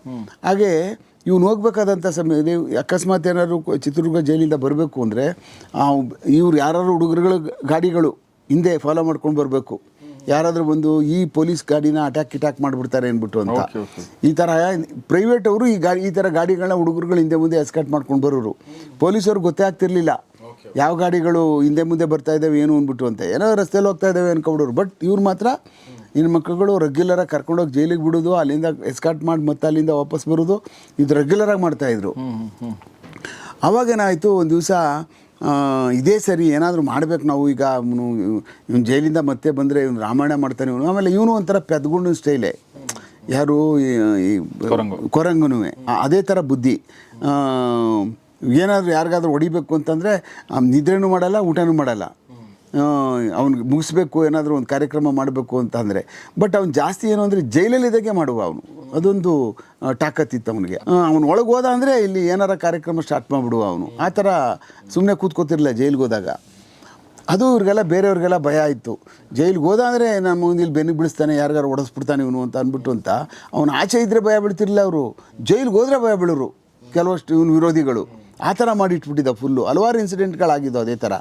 ಹಾಗೆ ಇವ್ನು ಹೋಗ್ಬೇಕಾದಂಥ ಸಮಯದಲ್ಲಿ ಅಕಸ್ಮಾತ್ ಏನಾದ್ರು ಚಿತ್ರದುರ್ಗ ಜೈಲಿಂದ ಬರಬೇಕು ಅಂದರೆ ಇವ್ರು ಯಾರು ಹುಡುಗರುಗಳು ಗಾಡಿಗಳು ಹಿಂದೆ ಫಾಲೋ ಮಾಡ್ಕೊಂಡು ಬರಬೇಕು, ಯಾರಾದರೂ ಬಂದು ಈ ಪೊಲೀಸ್ ಗಾಡಿನ ಅಟ್ಯಾಕ್ ಮಾಡಿಬಿಡ್ತಾರೆ ಅಂದ್ಬಿಟ್ಟು ಅಂತ. ಈ ಥರ ಪ್ರೈವೇಟ್ ಅವರು ಈ ಥರ ಗಾಡಿಗಳನ್ನ ಹುಡುಗರುಗಳು ಹಿಂದೆ ಮುಂದೆ ಎಸ್ಕಾಟ್ ಮಾಡ್ಕೊಂಡು ಬರೋರು. ಪೊಲೀಸವ್ರಿಗೆ ಗೊತ್ತೇ ಆಗ್ತಿರ್ಲಿಲ್ಲ ಯಾವ ಗಾಡಿಗಳು ಹಿಂದೆ ಮುಂದೆ ಬರ್ತಾ ಇದ್ದಾವೆ ಏನು ಅಂದ್ಬಿಟ್ಟು ಅಂತ. ಏನೋ ರಸ್ತೆಯಲ್ಲಿ ಹೋಗ್ತಾ ಇದ್ದಾವೆ ಅನ್ಕೊಬಿಡೋರು. ಬಟ್ ಇವ್ರು ಮಾತ್ರ ಇನ್ನು ಮಕ್ಕಳುಗಳು ರೆಗ್ಯುಲರಾಗಿ ಕರ್ಕೊಂಡೋಗಿ ಜೈಲಿಗೆ ಬಿಡೋದು, ಅಲ್ಲಿಂದ ಎಸ್ಕಾಟ್ ಮಾಡಿ ಮತ್ತೆ ಅಲ್ಲಿಂದ ವಾಪಸ್ ಬರೋದು, ಇದು ರೆಗ್ಯುಲರಾಗಿ ಮಾಡ್ತಾಯಿದ್ರು. ಅವಾಗೇನಾಯಿತು, ಒಂದು ದಿವಸ ಇದೇ ಸರಿ ಏನಾದರೂ ಮಾಡಬೇಕು ನಾವು, ಈಗ ಇವನು ಜೈಲಿಂದ ಮತ್ತೆ ಬಂದರೆ ಇವನು ರಾಮಾಯಣ ಮಾಡ್ತಾನೆ ಇವನು. ಆಮೇಲೆ ಇವನು ಒಂಥರ ಪೆದ್ಗುಂಡು ಸ್ಟೈಲೇ, ಯಾರು ಈ ಕೊರಂಗನೂ ಅದೇ ಥರ ಬುದ್ಧಿ. ಏನಾದರೂ ಯಾರಿಗಾದ್ರೂ ಹೊಡಿಬೇಕು ಅಂತಂದರೆ ನಿದ್ರೆನೂ ಮಾಡಲ್ಲ, ಊಟನೂ ಮಾಡಲ್ಲ. ಅವ್ನಿಗೆ ಮುಗಿಸ್ಬೇಕು, ಏನಾದರೂ ಒಂದು ಕಾರ್ಯಕ್ರಮ ಮಾಡಬೇಕು ಅಂತ ಅಂದರೆ. ಬಟ್ ಅವ್ನು ಜಾಸ್ತಿ ಏನು ಅಂದರೆ ಜೈಲಲ್ಲಿದ್ದಾಗೆ ಮಾಡುವ ಅವನು, ಅದೊಂದು ತಾಕತ್ತಿತ್ತು ಅವನಿಗೆ. ಅವ್ನು ಒಳಗೆ ಹೋದ ಅಂದರೆ ಇಲ್ಲಿ ಏನಾರ ಕಾರ್ಯಕ್ರಮ ಸ್ಟಾರ್ಟ್ ಮಾಡಿಬಿಡುವ ಅವನು. ಆ ಥರ ಸುಮ್ಮನೆ ಕೂತ್ಕೋತಿರಲಿಲ್ಲ ಜೈಲಿಗೆ ಹೋದಾಗ. ಅದು ಇವ್ರಿಗೆಲ್ಲ ಬೇರೆಯವ್ರಿಗೆಲ್ಲ ಭಯ ಆಯಿತು. ಜೈಲಿಗೆ ಹೋದ ಅಂದರೆ ನಮ್ಮ ಮುಂದೆ ಬೆನ್ನಿಗೆ ಬೀಳಿಸ್ತಾನೆ, ಯಾರಿಗಾರು ಹೊಡೆಸ್ಬಿಡ್ತಾನೆ ಇವನು ಅಂತ ಅಂದ್ಬಿಟ್ಟು ಅಂತ. ಅವನು ಆಚೆ ಇದ್ದರೆ ಭಯ ಬೀಳ್ತಿರಲಿಲ್ಲ ಅವರು, ಜೈಲಿಗೆ ಹೋದರೆ ಭಯ ಬೀಳೋರು ಕೆಲವಷ್ಟು ಇವನು ವಿರೋಧಿಗಳು. ಆ ಥರ ಮಾಡಿಟ್ಬಿಟ್ಟಿದ್ದ ಫುಲ್ಲು. ಹಲವಾರು ಇನ್ಸಿಡೆಂಟ್ಗಳಾಗಿದ್ದು ಅದೇ ಥರ.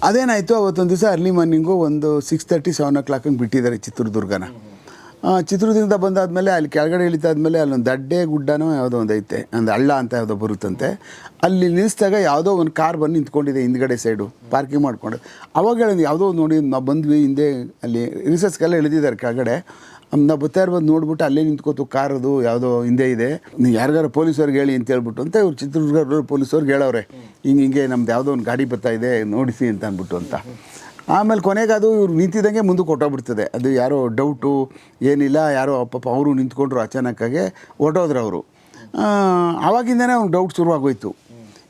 ಅದೇನಾಯಿತು, ಅವತ್ತೊಂದು ದಿವಸ ಅರ್ಲಿ ಮಾರ್ನಿಂಗು ಒಂದು 6:30, 7 o'clock ಬಿಟ್ಟಿದ್ದಾರೆ ಚಿತ್ರದುರ್ಗನ. ಚಿತ್ರದುರ್ಗದಿಂದ ಬಂದಾದಮೇಲೆ ಅಲ್ಲಿ ಕೆಳಗಡೆ ಇಳಿತಾದ್ಮೇಲೆ ಅಲ್ಲೊಂದು ದಡ್ಡೆ ಗುಡ್ಡನೋ ಯಾವುದೋ ಒಂದು ಐತೆ, ಒಂದು ಹಳ್ಳ ಅಂತ ಯಾವುದೋ ಬರುತ್ತಂತೆ. ಅಲ್ಲಿ ನಿಲ್ಲಿಸಿದಾಗ ಯಾವುದೋ ಒಂದು ಕಾರ್ ಬಂದು ನಿಂತ್ಕೊಂಡಿದೆ ಹಿಂದ್ಗಡೆ ಸೈಡು, ಪಾರ್ಕಿಂಗ್ ಮಾಡ್ಕೊಂಡು. ಅವಾಗ ಹೇಳಿದ್ವಿ ಯಾವುದೋ ನೋಡಿ ನಾವು ಬಂದ್ವಿ, ಹಿಂದೆ ಅಲ್ಲಿ ರಿಸರ್ಚ್ಗೆಲ್ಲ ಇಳಿದಿದ್ದಾರೆ ಕೆಳಗಡೆ. ನಾವು ಬತ್ತಾರು ಬಂದು ನೋಡ್ಬಿಟ್ಟು ಅಲ್ಲೇ ನಿಂತ್ಕೋತು ಕಾರದು ಯಾವುದೋ ಹಿಂದೆ ಇದೆ, ನೀವು ಯಾರಿಗಾರು ಪೊಲೀಸವ್ರಿಗೆ ಹೇಳಿ ಅಂತ ಹೇಳ್ಬಿಟ್ಟು ಅಂತ ಇವ್ರು ಚಿತ್ರದುರ್ಗ ಪೊಲೀಸವ್ರಿಗೆ ಹೇಳವ್ರೆ, ಹಿಂಗೆ ನಮ್ದು ಯಾವುದೋ ಒಂದು ಗಾಡಿ ಬರ್ತಾ ಇದೆ ನೋಡಿಸಿ ಅಂತ ಅಂದ್ಬಿಟ್ಟು ಅಂತ. ಆಮೇಲೆ ಕೊನೆಗೆ ಅದು ಇವ್ರು ನಿಂತಿದ್ದಂಗೆ ಮುಂದಕ್ಕೆ ಹೊಟ್ಟೋಗ್ಬಿಡ್ತದೆ. ಅದು ಯಾರೋ ಡೌಟು ಏನಿಲ್ಲ, ಯಾರೋ ಪಾಪ ಅವರು ನಿಂತ್ಕೊಂಡ್ರು ಅಚಾನಕ್ಕಾಗೆ ಹೊರಟೋದ್ರು ಅವರು. ಆವಾಗಿಂದನೇ ಅವ್ನಿಗೆ ಡೌಟ್ ಶುರುವಾಗೋಯ್ತು.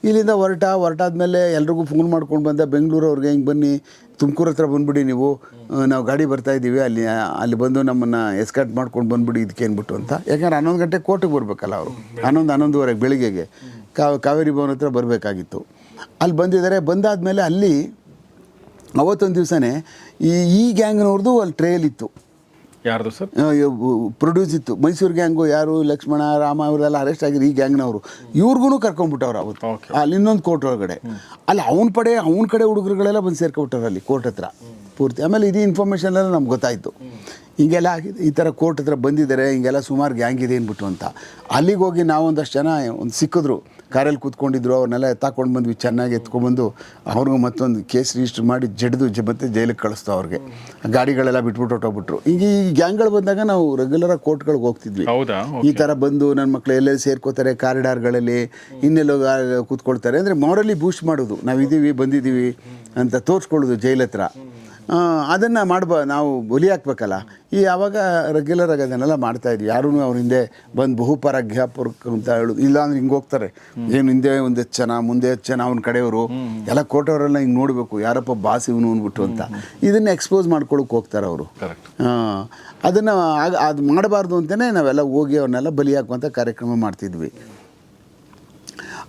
ಇಲ್ಲಿಂದ ಹೊರಟಾದ್ಮೇಲೆ ಎಲ್ರಿಗೂ ಫೋನ್ ಮಾಡ್ಕೊಂಡು ಬಂದ ಬೆಂಗಳೂರವ್ರಿಗೆ, ಹಿಂಗೆ ಬನ್ನಿ ತುಮಕೂರು ಹತ್ರ ಬಂದುಬಿಡಿ ನೀವು, ನಾವು ಗಾಡಿ ಬರ್ತಾಯಿದ್ದೀವಿ, ಅಲ್ಲಿ ಬಂದು ನಮ್ಮನ್ನು ಎಸ್ಕಾರ್ಟ್ ಮಾಡ್ಕೊಂಡು ಬಂದುಬಿಡಿ ಇದಕ್ಕೆ ಅಂದ್ಬಿಟ್ಟು ಅಂತ. ಯಾಕಂದ್ರೆ 11 ಗಂಟೆ ಕೋರ್ಟಿಗೆ ಬರಬೇಕಲ್ಲ ಅವರು, 11-11:30 ಬೆಳಿಗ್ಗೆಗೆ ಕಾವೇರಿ ಭವನ ಹತ್ರ ಬರಬೇಕಾಗಿತ್ತು. ಅಲ್ಲಿ ಬಂದಿದ್ದಾರೆ. ಬಂದಾದಮೇಲೆ ಅಲ್ಲಿ ಅವತ್ತೊಂದು ದಿವಸನೇ ಈ ಗ್ಯಾಂಗ್ನವ್ರದ್ದು ಅಲ್ಲಿ ಟ್ರೇಯಲ್ಲಿತ್ತು. ಯಾರ್ದು ಸರ್? ಪ್ರೊಡ್ಯೂಸ್ ಇತ್ತು. ಮೈಸೂರು ಗ್ಯಾಂಗು, ಯಾರು ಲಕ್ಷ್ಮಣ, ರಾಮ ಅವರೆಲ್ಲ ಅರೆಸ್ಟ್ ಆಗಿದ್ರು ಈ ಗ್ಯಾಂಗ್ನವರು. ಇವ್ರಿಗೂ ಕರ್ಕೊಂಡ್ಬಿಟ್ಟವ್ರು ಅವತ್ತು ಅಲ್ಲಿ ಇನ್ನೊಂದು ಕೋರ್ಟ್ ಒಳಗಡೆ. ಅಲ್ಲಿ ಅವನ ಕಡೆ ಹುಡುಗರುಗಳೆಲ್ಲ ಬಂದು ಸೇರ್ಕೊಬಿಟ್ಟವ್ರು ಅಲ್ಲಿ ಕೋರ್ಟ್ ಹತ್ರ ಪೂರ್ತಿ. ಆಮೇಲೆ ಇದು ಇನ್ಫಾರ್ಮೇಷನ್ ಎಲ್ಲ ನಮ್ಗೆ ಗೊತ್ತಾಯಿತು, ಹಿಂಗೆಲ್ಲ ಆಗಿದೆ, ಈ ಥರ ಕೋರ್ಟ್ ಹತ್ರ ಬಂದಿದ್ದಾರೆ, ಹಿಂಗೆಲ್ಲ ಸುಮಾರು ಗ್ಯಾಂಗ್ ಇದೆ ಅಂದ್ಬಿಟ್ಟು ಅಂತ. ಅಲ್ಲಿಗೆ ಹೋಗಿ ನಾವು ಒಂದಷ್ಟು ಜನ ಸಿಕ್ಕಿದ್ರು ಕಾರಲ್ಲಿ ಕೂತ್ಕೊಂಡಿದ್ರು, ಅವ್ರನ್ನೆಲ್ಲ ಎತ್ತಾಕೊಂಡು ಬಂದ್ವಿ, ಚೆನ್ನಾಗಿ ಎತ್ಕೊಂಡ್ಬಂದು ಅವ್ರಿಗೂ ಮತ್ತೊಂದು ಕೇಸ್ ರಿಜಿಸ್ಟರ್ ಮಾಡಿ ಜಡ್ದು ಮತ್ತೆ ಜೈಲಿಗೆ ಕಳಿಸ್ತು ಅವ್ರಿಗೆ. ಗಾಡಿಗಳೆಲ್ಲ ಬಿಟ್ಬಿಟ್ಟು ಹೊಟ್ಟೋಗ್ಬಿಟ್ರು. ಈಗ ಈ ಗ್ಯಾಂಗ್ಗಳು ಬಂದಾಗ ನಾವು ರೆಗ್ಯುಲರಾಗಿ ಕೋರ್ಟ್ಗಳಿಗೆ ಹೋಗ್ತಿದ್ವಿ. ಈ ಥರ ಬಂದು ನನ್ನ ಮಕ್ಕಳು ಎಲ್ಲೆಲ್ಲಿ ಸೇರ್ಕೋತಾರೆ, ಕಾರಿಡಾರ್ಗಳಲ್ಲಿ ಇನ್ನೆಲ್ಲೋ ಕೂತ್ಕೊಳ್ತಾರೆ ಅಂದರೆ ಮಾರಲಿ ಬೂಸ್ಟ್ ಮಾಡೋದು, ನಾವಿದ್ದೀವಿ ಬಂದಿದ್ದೀವಿ ಅಂತ ತೋರಿಸ್ಕೊಳ್ಳೋದು ಜೈಲ್ ಹತ್ರ. ಅದನ್ನು ನಾವು ಬಲಿ ಹಾಕ್ಬೇಕಲ್ಲ. ಆವಾಗ ರೆಗ್ಯುಲರಾಗಿ ಅದನ್ನೆಲ್ಲ ಮಾಡ್ತಾಯಿದ್ವಿ. ಯಾರೂ ಅವ್ರ ಹಿಂದೆ ಬಂದು ಬಹುಪರಾಗ್ಯಾಪುರಕ್ಕೆ ಅಂತ ಹೇಳೋದು ಇಲ್ಲ ಅಂದ್ರೆ ಹಿಂಗೆ ಹೋಗ್ತಾರೆ. ಏನು ಹಿಂದೆ ಒಂದು ಹೆಚ್ಚು ಜನ ಮುಂದೆ ಹೆಚ್ಚು ಜನ ಅವ್ನ ಕಡೆಯವರು ಎಲ್ಲ ಕೋಟವರೆಲ್ಲ ಹಿಂಗೆ ನೋಡಬೇಕು, ಯಾರಪ್ಪ ಬಾಸ್ ಇವನು ಅಂದ್ಬಿಟ್ಟು ಅಂತ ಇದನ್ನು ಎಕ್ಸ್ಪೋಸ್ ಮಾಡ್ಕೊಳಕ್ಕೆ ಹೋಗ್ತಾರೆ ಅವರು. ಅದನ್ನು ಅದು ಮಾಡಬಾರ್ದು ಅಂತಲೇ ನಾವೆಲ್ಲ ಹೋಗಿ ಅವ್ರನ್ನೆಲ್ಲ ಬಲಿ ಹಾಕುವಂಥ ಕಾರ್ಯಕ್ರಮ ಮಾಡ್ತಿದ್ವಿ.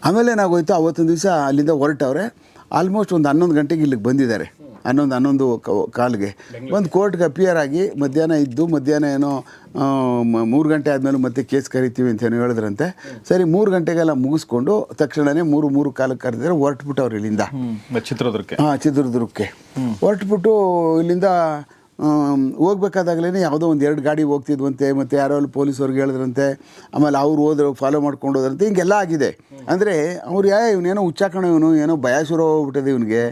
ಆಮೇಲೆ ಏನಾಗೋಯ್ತು, ಅವತ್ತೊಂದು ದಿವಸ ಅಲ್ಲಿಂದ ಹೊರಟವ್ರೆ. ಆಲ್ಮೋಸ್ಟ್ ಒಂದು 11 ಗಂಟೆಗೆ ಇಲ್ಲಿಗೆ ಬಂದಿದ್ದಾರೆ. 11 ಕಾಲಿಗೆ ಒಂದು ಕೋರ್ಟ್ಗೆ ಅಪಿಯರ್ ಆಗಿ ಮಧ್ಯಾಹ್ನ ಏನೋ 3 ಗಂಟೆ ಆದಮೇಲೆ ಮತ್ತೆ ಕೇಸ್ ಕರಿತೀವಿ ಅಂತೇನೋ ಹೇಳಿದ್ರಂತೆ. ಸರಿ 3 ಗಂಟೆಗೆಲ್ಲ ಮುಗಿಸ್ಕೊಂಡು ತಕ್ಷಣವೇ 3 ಕಾಲಕ್ಕೆ ಕರೆದಿದ್ದಾರೆ. ಹೊರಟ್ಬಿಟ್ಟವ್ರು ಇಲ್ಲಿಂದ ಚಿತ್ರದುರ್ಗಕ್ಕೆ ಹೊರಟ್ಬಿಟ್ಟು ಇಲ್ಲಿಂದ ಹೋಗ್ಬೇಕಾದಾಗಲೇ ಯಾವುದೋ ಒಂದು 2 ಗಾಡಿ ಹೋಗ್ತಿದ್ವಂತೆ. ಮತ್ತು ಯಾರೋ ಅಲ್ಲಿ ಪೊಲೀಸವ್ರಿಗೆ ಹೇಳಿದ್ರಂತೆ. ಆಮೇಲೆ ಅವ್ರು ಹೋದ್ರು, ಫಾಲೋ ಮಾಡ್ಕೊಂಡು ಹೋದ್ರಂತೆ. ಹಿಂಗೆಲ್ಲ ಆಗಿದೆ. ಅಂದರೆ ಅವ್ರು ಇವನೇನೋ ಹುಚ್ಚಾಕಣ, ಏನೋ ಭಯ ಶುರು ಹೋಗ್ಬಿಟ್ಟಿದೆ ಇವನಿಗೆ.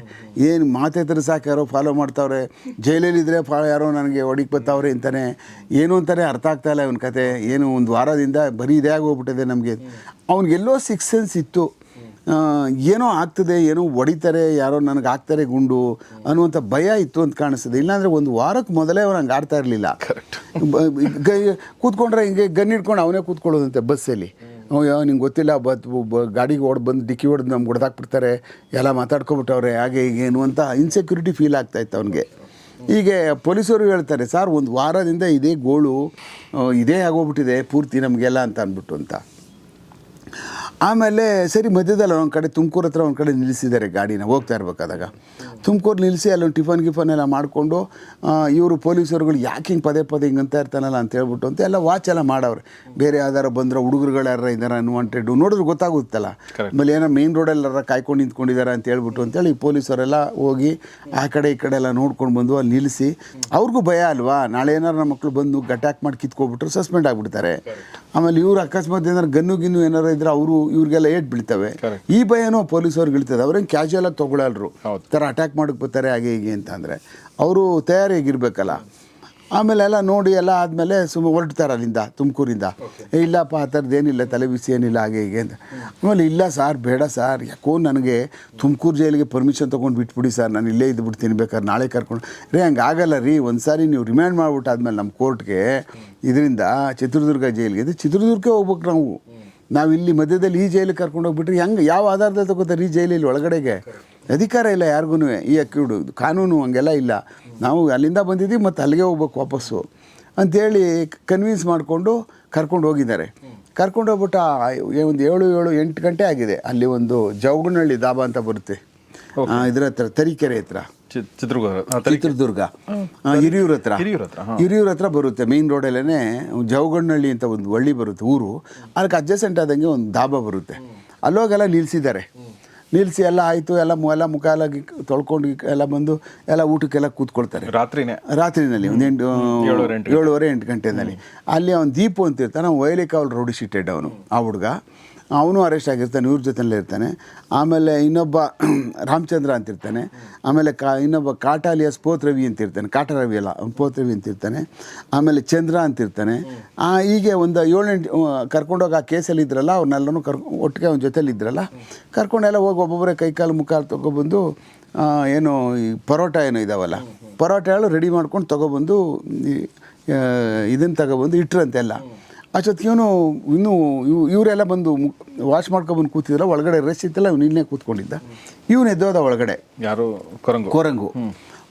ಏನು ಮಾತಾಡ್ತಾರೆ ಸಾಕು, ಯಾರೋ ಫಾಲೋ ಮಾಡ್ತಾವ್ರೆ, ಜೈಲಲ್ಲಿದ್ದರೆ ಯಾರೋ ನನಗೆ ಹೊಡಿಗೆ ಬರ್ತಾವ್ರೆ ಅಂತಾನೆ, ಏನು ಅಂತಾನೆ ಅರ್ಥ ಆಗ್ತಾಯಿಲ್ಲ ಇವನ ಕತೆ. ಏನು ಒಂದು ವಾರದಿಂದ ಬರೀ ಇದೇ ಆಗೋಗ್ಬಿಟ್ಟಿದೆ ನಮಗೆ. ಅವ್ನಿಗೆಲ್ಲೋ 6th ಸೆನ್ಸ್ ಇತ್ತು, ಏನೋ ಆಗ್ತದೆ, ಏನೋ ಹೊಡಿತಾರೆ, ಯಾರೋ ನನಗೆ ಹಾಕ್ತಾರೆ ಗುಂಡು ಅನ್ನುವಂಥ ಭಯ ಇತ್ತು ಅಂತ ಕಾಣಿಸ್ತದೆ. ಇಲ್ಲಾಂದರೆ ಒಂದು ವಾರಕ್ಕೆ ಮೊದಲೇ ಅವ್ರು ಹಂಗೆ ಆಡ್ತಾ ಇರಲಿಲ್ಲ. ಕೂತ್ಕೊಂಡ್ರೆ ಹಿಂಗೆ ಗನ್ ಹಿಡ್ಕೊಂಡು ಅವನೇ ಕೂತ್ಕೊಳ್ಳೋದಂತೆ ಬಸ್ಸಲ್ಲಿ. ನಿಂಗೆ ಗೊತ್ತಿಲ್ಲ, ಗಾಡಿಗೆ ಬಂದು ಡಿಕ್ಕಿ ಹೊಡೆದು ನಮ್ಗೆ ಹೊಡೆದಾಕ್ಬಿಡ್ತಾರೆ, ಎಲ್ಲ ಮಾತಾಡ್ಕೊಬಿಟ್ಟವ್ರೆ, ಹಾಗೆ ಹೀಗೆ ಅನ್ನುವಂಥ ಇನ್ಸೆಕ್ಯೂರಿಟಿ ಫೀಲ್ ಆಗ್ತಾಯಿತ್ತು ಅವನಿಗೆ. ಹೀಗೆ ಪೊಲೀಸರು ಹೇಳ್ತಾರೆ, ಸರ್ ಒಂದು ವಾರದಿಂದ ಇದೇ ಗೋಳು ಇದೇ ಆಗೋಗ್ಬಿಟ್ಟಿದೆ ಪೂರ್ತಿ ನಮಗೆಲ್ಲ ಅಂತ ಅಂದ್ಬಿಟ್ಟು ಅಂತ. ಆಮೇಲೆ ಸರಿ ಮಧ್ಯದಲ್ಲಿ ಒಂದು ಕಡೆ ತುಮಕೂರು ಹತ್ರ ಒಂದು ಕಡೆ ನಿಲ್ಲಿಸಿದ್ದಾರೆ ಗಾಡಿನ ಹೋಗ್ತಾ ಇರಬೇಕಾದಾಗ. ತುಮಕೂರು ನಿಲ್ಲಿಸಿ ಅಲ್ಲೊಂದು ಟಿಫನ್ ಎಲ್ಲ ಮಾಡಿಕೊಂಡು ಇವರು ಪೊಲೀಸರುಗಳು ಯಾಕೆ ಹಿಂಗೆ ಪದೇ ಹಿಂಗೆ ಅಂತ ಇರ್ತಾನಲ್ಲ ಅಂತ ಹೇಳ್ಬಿಟ್ಟು ಅಂತ ಎಲ್ಲ ವಾಚ್ ಎಲ್ಲ ಮಾಡವ್ರೆ. ಬೇರೆ ಯಾವ್ದಾರು ಬಂದ್ರೆ ಹುಡುಗರುಗಳು ಯಾರು ಇದ್ದಾರೆ ಅನ್ವಾಂಟೆಡ್ ನೋಡಿದ್ರೆ ಗೊತ್ತಾಗುತ್ತಲ್ಲ. ಆಮೇಲೆ ಏನೋ ಮೇನ್ ರೋಡಲ್ಲಾರ ಕಾಯ್ಕೊಂಡು ನಿಂತ್ಕೊಂಡಿದ್ದಾರೆ ಅಂತ ಹೇಳ್ಬಿಟ್ಟು ಅಂತೇಳಿ ಪೊಲೀಸರೆಲ್ಲ ಹೋಗಿ ಆ ಕಡೆ ಈ ಕಡೆ ಎಲ್ಲ ನೋಡ್ಕೊಂಡು ಬಂದು ಅಲ್ಲಿ ನಿಲ್ಲಿಸಿ. ಅವ್ರಿಗೂ ಭಯ ಅಲ್ವಾ, ನಾಳೆ ಏನಾರು ನಮ್ಮ ಮಕ್ಕಳು ಬಂದು ಅಟ್ಯಾಕ್ ಮಾಡಿ ಕಿತ್ಕೊಬಿಟ್ರು ಸಸ್ಪೆಂಡ್ ಆಗಿಬಿಡ್ತಾರೆ. ಆಮೇಲೆ ಇವ್ರು ಅಕಸ್ಮಾತ್ ಏನಾರು ಗಿನ್ನು ಏನಾರು ಇದ್ರೆ ಇವ್ರಿಗೆಲ್ಲ ಏಟ್ ಬೀಳ್ತವೆ. ಈ ಭಯನೂ ಪೊಲೀಸವ್ರಿಗೆ ಇಳ್ತದೆ. ಅವ್ರೇನು ಕ್ಯಾಶುಯಲ್ ಆಗಿ ತೊಗೊಳಲ್ರು, ಥರ ಅಟ್ಯಾಕ್ ಮಾಡಕ್ಕೆ ಬರ್ತಾರೆ ಹಾಗೆ ಹೀಗೆ ಅಂತ ಅಂದರೆ ಅವರು ತಯಾರಿಯಾಗಿರ್ಬೇಕಲ್ಲ. ಆಮೇಲೆ ಎಲ್ಲ ನೋಡಿ ಎಲ್ಲ ಆದಮೇಲೆ ಸುಮ್ಮನೆ ಹೊರಡ್ತಾರೆ ಅಲ್ಲಿಂದ ತುಮಕೂರಿಂದ. ಇಲ್ಲಪ್ಪ ಆ ಥರದ್ದೇನಿಲ್ಲ, ತಲೆ ಬಿಸಿ ಏನಿಲ್ಲ ಹಾಗೆ ಹೀಗೆ ಅಂತ. ಆಮೇಲೆ ಇಲ್ಲ ಸಾರ್ ಬೇಡ ಸಾರ್, ಯಾಕೋ ನನಗೆ ತುಮಕೂರು ಜೈಲಿಗೆ ಪರ್ಮಿಷನ್ ತೊಗೊಂಡು ಬಿಟ್ಬಿಡಿ ಸರ್, ನಾನು ಇಲ್ಲೇ ಇದ್ಬಿಡ್ತೀನಿ, ಬೇಕಾದ್ರೆ ನಾಳೆ ಕರ್ಕೊಂಡು. ಹಂಗೆ ಆಗಲ್ಲ ರೀ, ಒಂದು ಸಾರಿ ನೀವು ರಿಮ್ಯಾಂಡ್ ಮಾಡ್ಬಿಟ್ಟು ಆದಮೇಲೆ ನಮ್ಮ ಕೋರ್ಟ್ಗೆ ಇದರಿಂದ ಚಿತ್ರದುರ್ಗ ಜೈಲಿಗೆ ಚಿತ್ರದುರ್ಗಕ್ಕೆ ಹೋಗ್ಬೇಕು ನಾವು ಇಲ್ಲಿ ಮಧ್ಯದಲ್ಲಿ ಈ ಜೈಲಿಗೆ ಕರ್ಕೊಂಡು ಹೋಗ್ಬಿಟ್ರೆ ಹೆಂಗೆ, ಯಾವ ಆಧಾರದಲ್ಲಿ ತಗೋತಾರೆ ಈ ಜೈಲಲ್ಲಿ ಒಳಗಡೆಗೆ? ಅಧಿಕಾರ ಇಲ್ಲ ಯಾರಿಗೂ, ಈ ಅಕ್ಯೂಡು ಕಾನೂನು ಹಂಗೆಲ್ಲ ಇಲ್ಲ. ನಾವು ಅಲ್ಲಿಂದ ಬಂದಿದ್ದೀವಿ ಮತ್ತು ಅಲ್ಲಿಗೆ ಹೋಗ್ಬೇಕು ವಾಪಸ್ಸು ಅಂಥೇಳಿ ಕನ್ವಿನ್ಸ್ ಮಾಡಿಕೊಂಡು ಕರ್ಕೊಂಡು ಹೋಗಿದ್ದಾರೆ. ಕರ್ಕೊಂಡು ಹೋಗ್ಬಿಟ್ಟು ಒಂದು 7-8 ಗಂಟೆ ಆಗಿದೆ. ಅಲ್ಲಿ ಒಂದು ಜವಗನಹಳ್ಳಿ ದಾಬಾ ಅಂತ ಬರುತ್ತೆ, ಇದ್ರ ಹತ್ರ ತರೀಕೆರೆ ಹತ್ರ, ಚಿತ್ರದುರ್ಗ ಹಿರಿಯೂರ ಹತ್ರ ಬರುತ್ತೆ. ಮೇನ್ ರೋಡಲ್ಲೇ ಜವಗನಹಳ್ಳಿ ಅಂತ ಒಂದು ಹಳ್ಳಿ ಬರುತ್ತೆ ಊರು. ಅದಕ್ಕೆ ಅಡ್ಜಸೆಂಟ್ ಆದಂಗೆ ಒಂದು ದಾಬಾ ಬರುತ್ತೆ. ಅಲ್ಲೋಗೆಲ್ಲ ನಿಲ್ಲಿಸಿದ್ದಾರೆ. ನಿಲ್ಲಿಸಿ ಎಲ್ಲ ಆಯಿತು, ಎಲ್ಲ ಮುಖ ಎಲ್ಲ ತೊಳ್ಕೊಂಡು ಎಲ್ಲ ಬಂದು ಎಲ್ಲ ಊಟಕ್ಕೆಲ್ಲ ಕೂತ್ಕೊಳ್ತಾರೆ. ರಾತ್ರಿನಲ್ಲಿ ಒಂದು 7:30-8 ಗಂಟೆನಲ್ಲಿ. ಅಲ್ಲಿ ಅವ್ನು ದೀಪು ಅಂತ ಇರ್ತಾನೆ, ವೈಲಿಕಾವಲ್ ರೌಡಿ ಶೀಟೆಡ್ ಅವನು. ಆ ಹುಡುಗ ಅವನು ಅರೆಸ್ಟ್ ಆಗಿರ್ತಾನೆ, ಇವ್ರ ಜೊತೆಯಲ್ಲೇ ಇರ್ತಾನೆ. ಆಮೇಲೆ ಇನ್ನೊಬ್ಬ ರಾಮಚಂದ್ರ ಅಂತಿರ್ತಾನೆ. ಆಮೇಲೆ ಇನ್ನೊಬ್ಬ ಕಾಟಾಲಿಯಸ್ ಪೋತ್ರವಿ ಅಂತಿರ್ತಾನೆ, ಕಾಟರವಿ ಅಲ್ಲ ಪೋತ್ರವಿ ಅಂತಿರ್ತಾನೆ. ಆಮೇಲೆ ಚಂದ್ರ ಅಂತಿರ್ತಾನೆ. ಹೀಗೆ ಒಂದು 7-8 ಕರ್ಕೊಂಡೋಗಿ ಆ ಕೇಸಲ್ಲಿ ಇದ್ರಲ್ಲ ಅವ್ರನ್ನೆಲ್ಲನೂ ಒಟ್ಟಿಗೆ ಅವನ ಜೊತೆಲಿ ಇದ್ರಲ್ಲ, ಕರ್ಕೊಂಡೆಲ್ಲ ಹೋಗಿ ಒಬ್ಬೊಬ್ಬರೇ ಕೈಕಾಲು ಮುಖ ತೊಗೊಬಂದು ಏನು ಈ ಪರೋಟ ಏನೋ ಇದಾವಲ್ಲ, ಪರೋಟ ರೆಡಿ ಮಾಡ್ಕೊಂಡು ತೊಗೊಬಂದು ಇದನ್ನು ತಗೊಬಂದು ಇಟ್ರಂತೆಲ್ಲ. ಅಷ್ಟೊತ್ತಿಗೆ ಇನ್ನೂ ಇವರೆಲ್ಲ ಬಂದು ವಾಶ್ ಮಾಡ್ಕೊಬಂದು ಕೂತಿದ್ರೆ ಒಳಗಡೆ ರಶ್ ಇತ್ತಲ್ಲ, ಇವ್ನು ಇಲ್ಲೇ ಕೂತ್ಕೊಂಡಿದ್ದ. ಇವನು ಎದ್ದೋದ ಒಳಗಡೆ, ಯಾರು ಕೊರಂಗು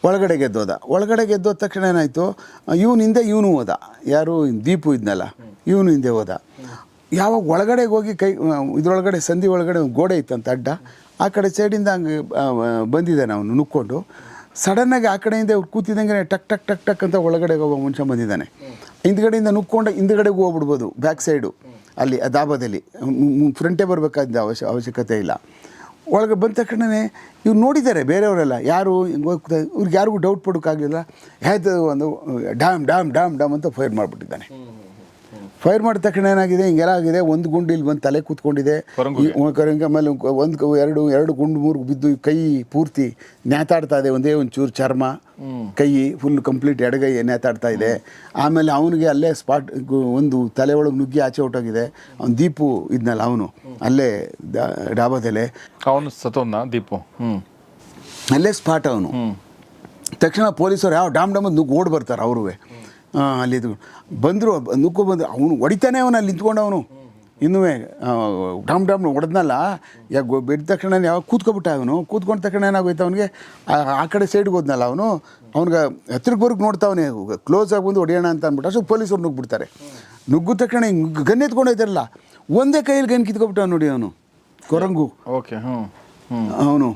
ಒಳಗಡೆ ಗೆದ್ದೋದ. ಗೆದ್ದೋದ ತಕ್ಷಣ ಏನಾಯಿತು, ಇವನು ಹಿಂದೆ ಇವನು ಹೋದ, ಯಾರು ದೀಪು ಇದ್ನಲ್ಲ ಇವನು ಹಿಂದೆ ಹೋದ. ಯಾವಾಗ ಒಳಗಡೆಗೆ ಹೋಗಿ ಇದ್ರೊಳಗಡೆ ಸಂಧಿ ಒಳಗಡೆ ಗೋಡೆ ಇತ್ತಂತ ಅಡ್ಡ, ಆ ಕಡೆ ಸೈಡಿಂದ ಹಂಗೆ ಬಂದಿದ್ದಾನೆ ಅವನು ನುಕ್ಕೊಂಡು. ಸಡನ್ನಾಗಿ ಆ ಕಡೆಯಿಂದ ಅವ್ರು ಕೂತಿದ್ದಂಗೆ ಟಕ್ ಟಕ್ ಟಕ್ ಟಕ್ ಅಂತ ಒಳಗಡೆ ಹೋಗೋ ಮನುಷ್ಯ ಬಂದಿದ್ದಾನೆ. ಹಿಂದ್ಗಡೆಯಿಂದ ನುಕ್ಕೊಂಡು ಹಿಂದ್ಗಡೆಗೆ ಹೋಗ್ಬಿಡ್ಬೋದು, ಬ್ಯಾಕ್ ಸೈಡು ಅಲ್ಲಿ ಆ ದಾಬಾದಲ್ಲಿ. ಫ್ರಂಟೇ ಬರಬೇಕಾದ ಅವಶ್ಯಕತೆ ಇಲ್ಲ. ಒಳಗೆ ಬಂದ ತಕ್ಷಣವೇ ಇವ್ರು ನೋಡಿದ್ದಾರೆ ಬೇರೆಯವರೆಲ್ಲ, ಯಾರು ಇವ್ರಿಗೆ ಯಾರಿಗೂ ಡೌಟ್ ಪಡೋಕ್ಕಾಗಲಿಲ್ಲ. ಒಂದು ಡ್ಯಾಮ್ ಡ್ಯಾಮ್ ಡ್ಯಾಮ್ ಡ್ಯಾಮ್ ಅಂತ ಫೈರ್ ಮಾಡಿಬಿಟ್ಟಿದ್ದಾನೆ. ಫೈರ್ ಮಾಡಿದ ತಕ್ಷಣ ಏನಾಗಿದೆ, ಹಿಂಗೆಲ್ಲ ಆಗಿದೆ, ಒಂದು ಗುಂಡು ಇಲ್ಲಿ ಬಂದು ತಲೆ ಕೂತ್ಕೊಂಡಿದೆ, ಆಮೇಲೆ ಎರಡು ಗುಂಡು 3 ಬಿದ್ದು ಕೈ ಪೂರ್ತಿ ನೇತಾಡ್ತಾ ಇದೆ, ಒಂಚೂರು ಚರ್ಮ, ಕೈ ಫುಲ್ ಕಂಪ್ಲೀಟ್ ಎಡಗೈ ನೇತಾಡ್ತಾ ಇದೆ. ಆಮೇಲೆ ಅವನಿಗೆ ಅಲ್ಲೇ ಸ್ಪಾಟ್ ಒಂದು ತಲೆ ಒಳಗೆ ನುಗ್ಗಿ ಆಚೆ ಹೊಟ್ಟೋಗಿದೆ. ಅವ್ನು ದೀಪು ಇದ್ನಲ್ಲ, ಅವನು ಅಲ್ಲೇ ಡಾಬಾದಲ್ಲೇ ಅವನು ಸತ್ತೋದ್ನ ದೀಪು. ಅಲ್ಲೇ ಸ್ಪಾಟ್ ಅವನು. ತಕ್ಷಣ ಪೊಲೀಸರು ಯಾವ ಡಾಮ್ ನುಗ್ಗಿ ಓಡ್ ಬರ್ತಾರೆ ಅವ್ರೂ. ಅಲ್ಲಿ ಬಂದರು, ಅವನು ಹೊಡಿತಾನೆ, ಅವನು ಅಲ್ಲಿ ನಿಂತ್ಕೊಂಡು ಅವನು ಇನ್ನೂ ಡಾಮ್ ಹೊಡೆದ್ನಲ್ಲ. ಯಾಕೆ ಬಿದ್ದ ತಕ್ಷಣ ಯಾವ ಕೂತ್ಕೊಬಿಟ್ಟ ಅವನು. ಕೂತ್ಕೊಂಡ ತಕ್ಷಣ ಏನಾಗೋಯ್ತು ಅವನಿಗೆ, ಆ ಕಡೆ ಸೈಡ್ಗೆ ಹೋದ್ನಲ್ಲ ಅವ್ನಿಗೆ ಹತ್ತಿರಕ್ಕೆ ಬರೋಕ್ಕೆ ನೋಡ್ತಾವನೆ, ಕ್ಲೋಸ್ ಆಗಿ ಬಂದು ಹೊಡೆಯೋಣ ಅಂತ ಅಂದ್ಬಿಟ್ಟು ಅಷ್ಟು ಪೊಲೀಸರು ನುಗ್ಗಿಬಿಡ್ತಾರೆ. ನುಗ್ಗಿದ ತಕ್ಷಣ ಹಿಂಗೆ ಗನ್ ಎತ್ಕೊಂಡೋಯ್ತಾರಲ್ಲ, ಒಂದೇ ಕೈಯಲ್ಲಿ ಗನ್ ಕಿತ್ಕೊಬಿಟ್ಟ ನೋಡಿ ಅವನು ಕೊರಂಗು. ಓಕೆ. ಅವನು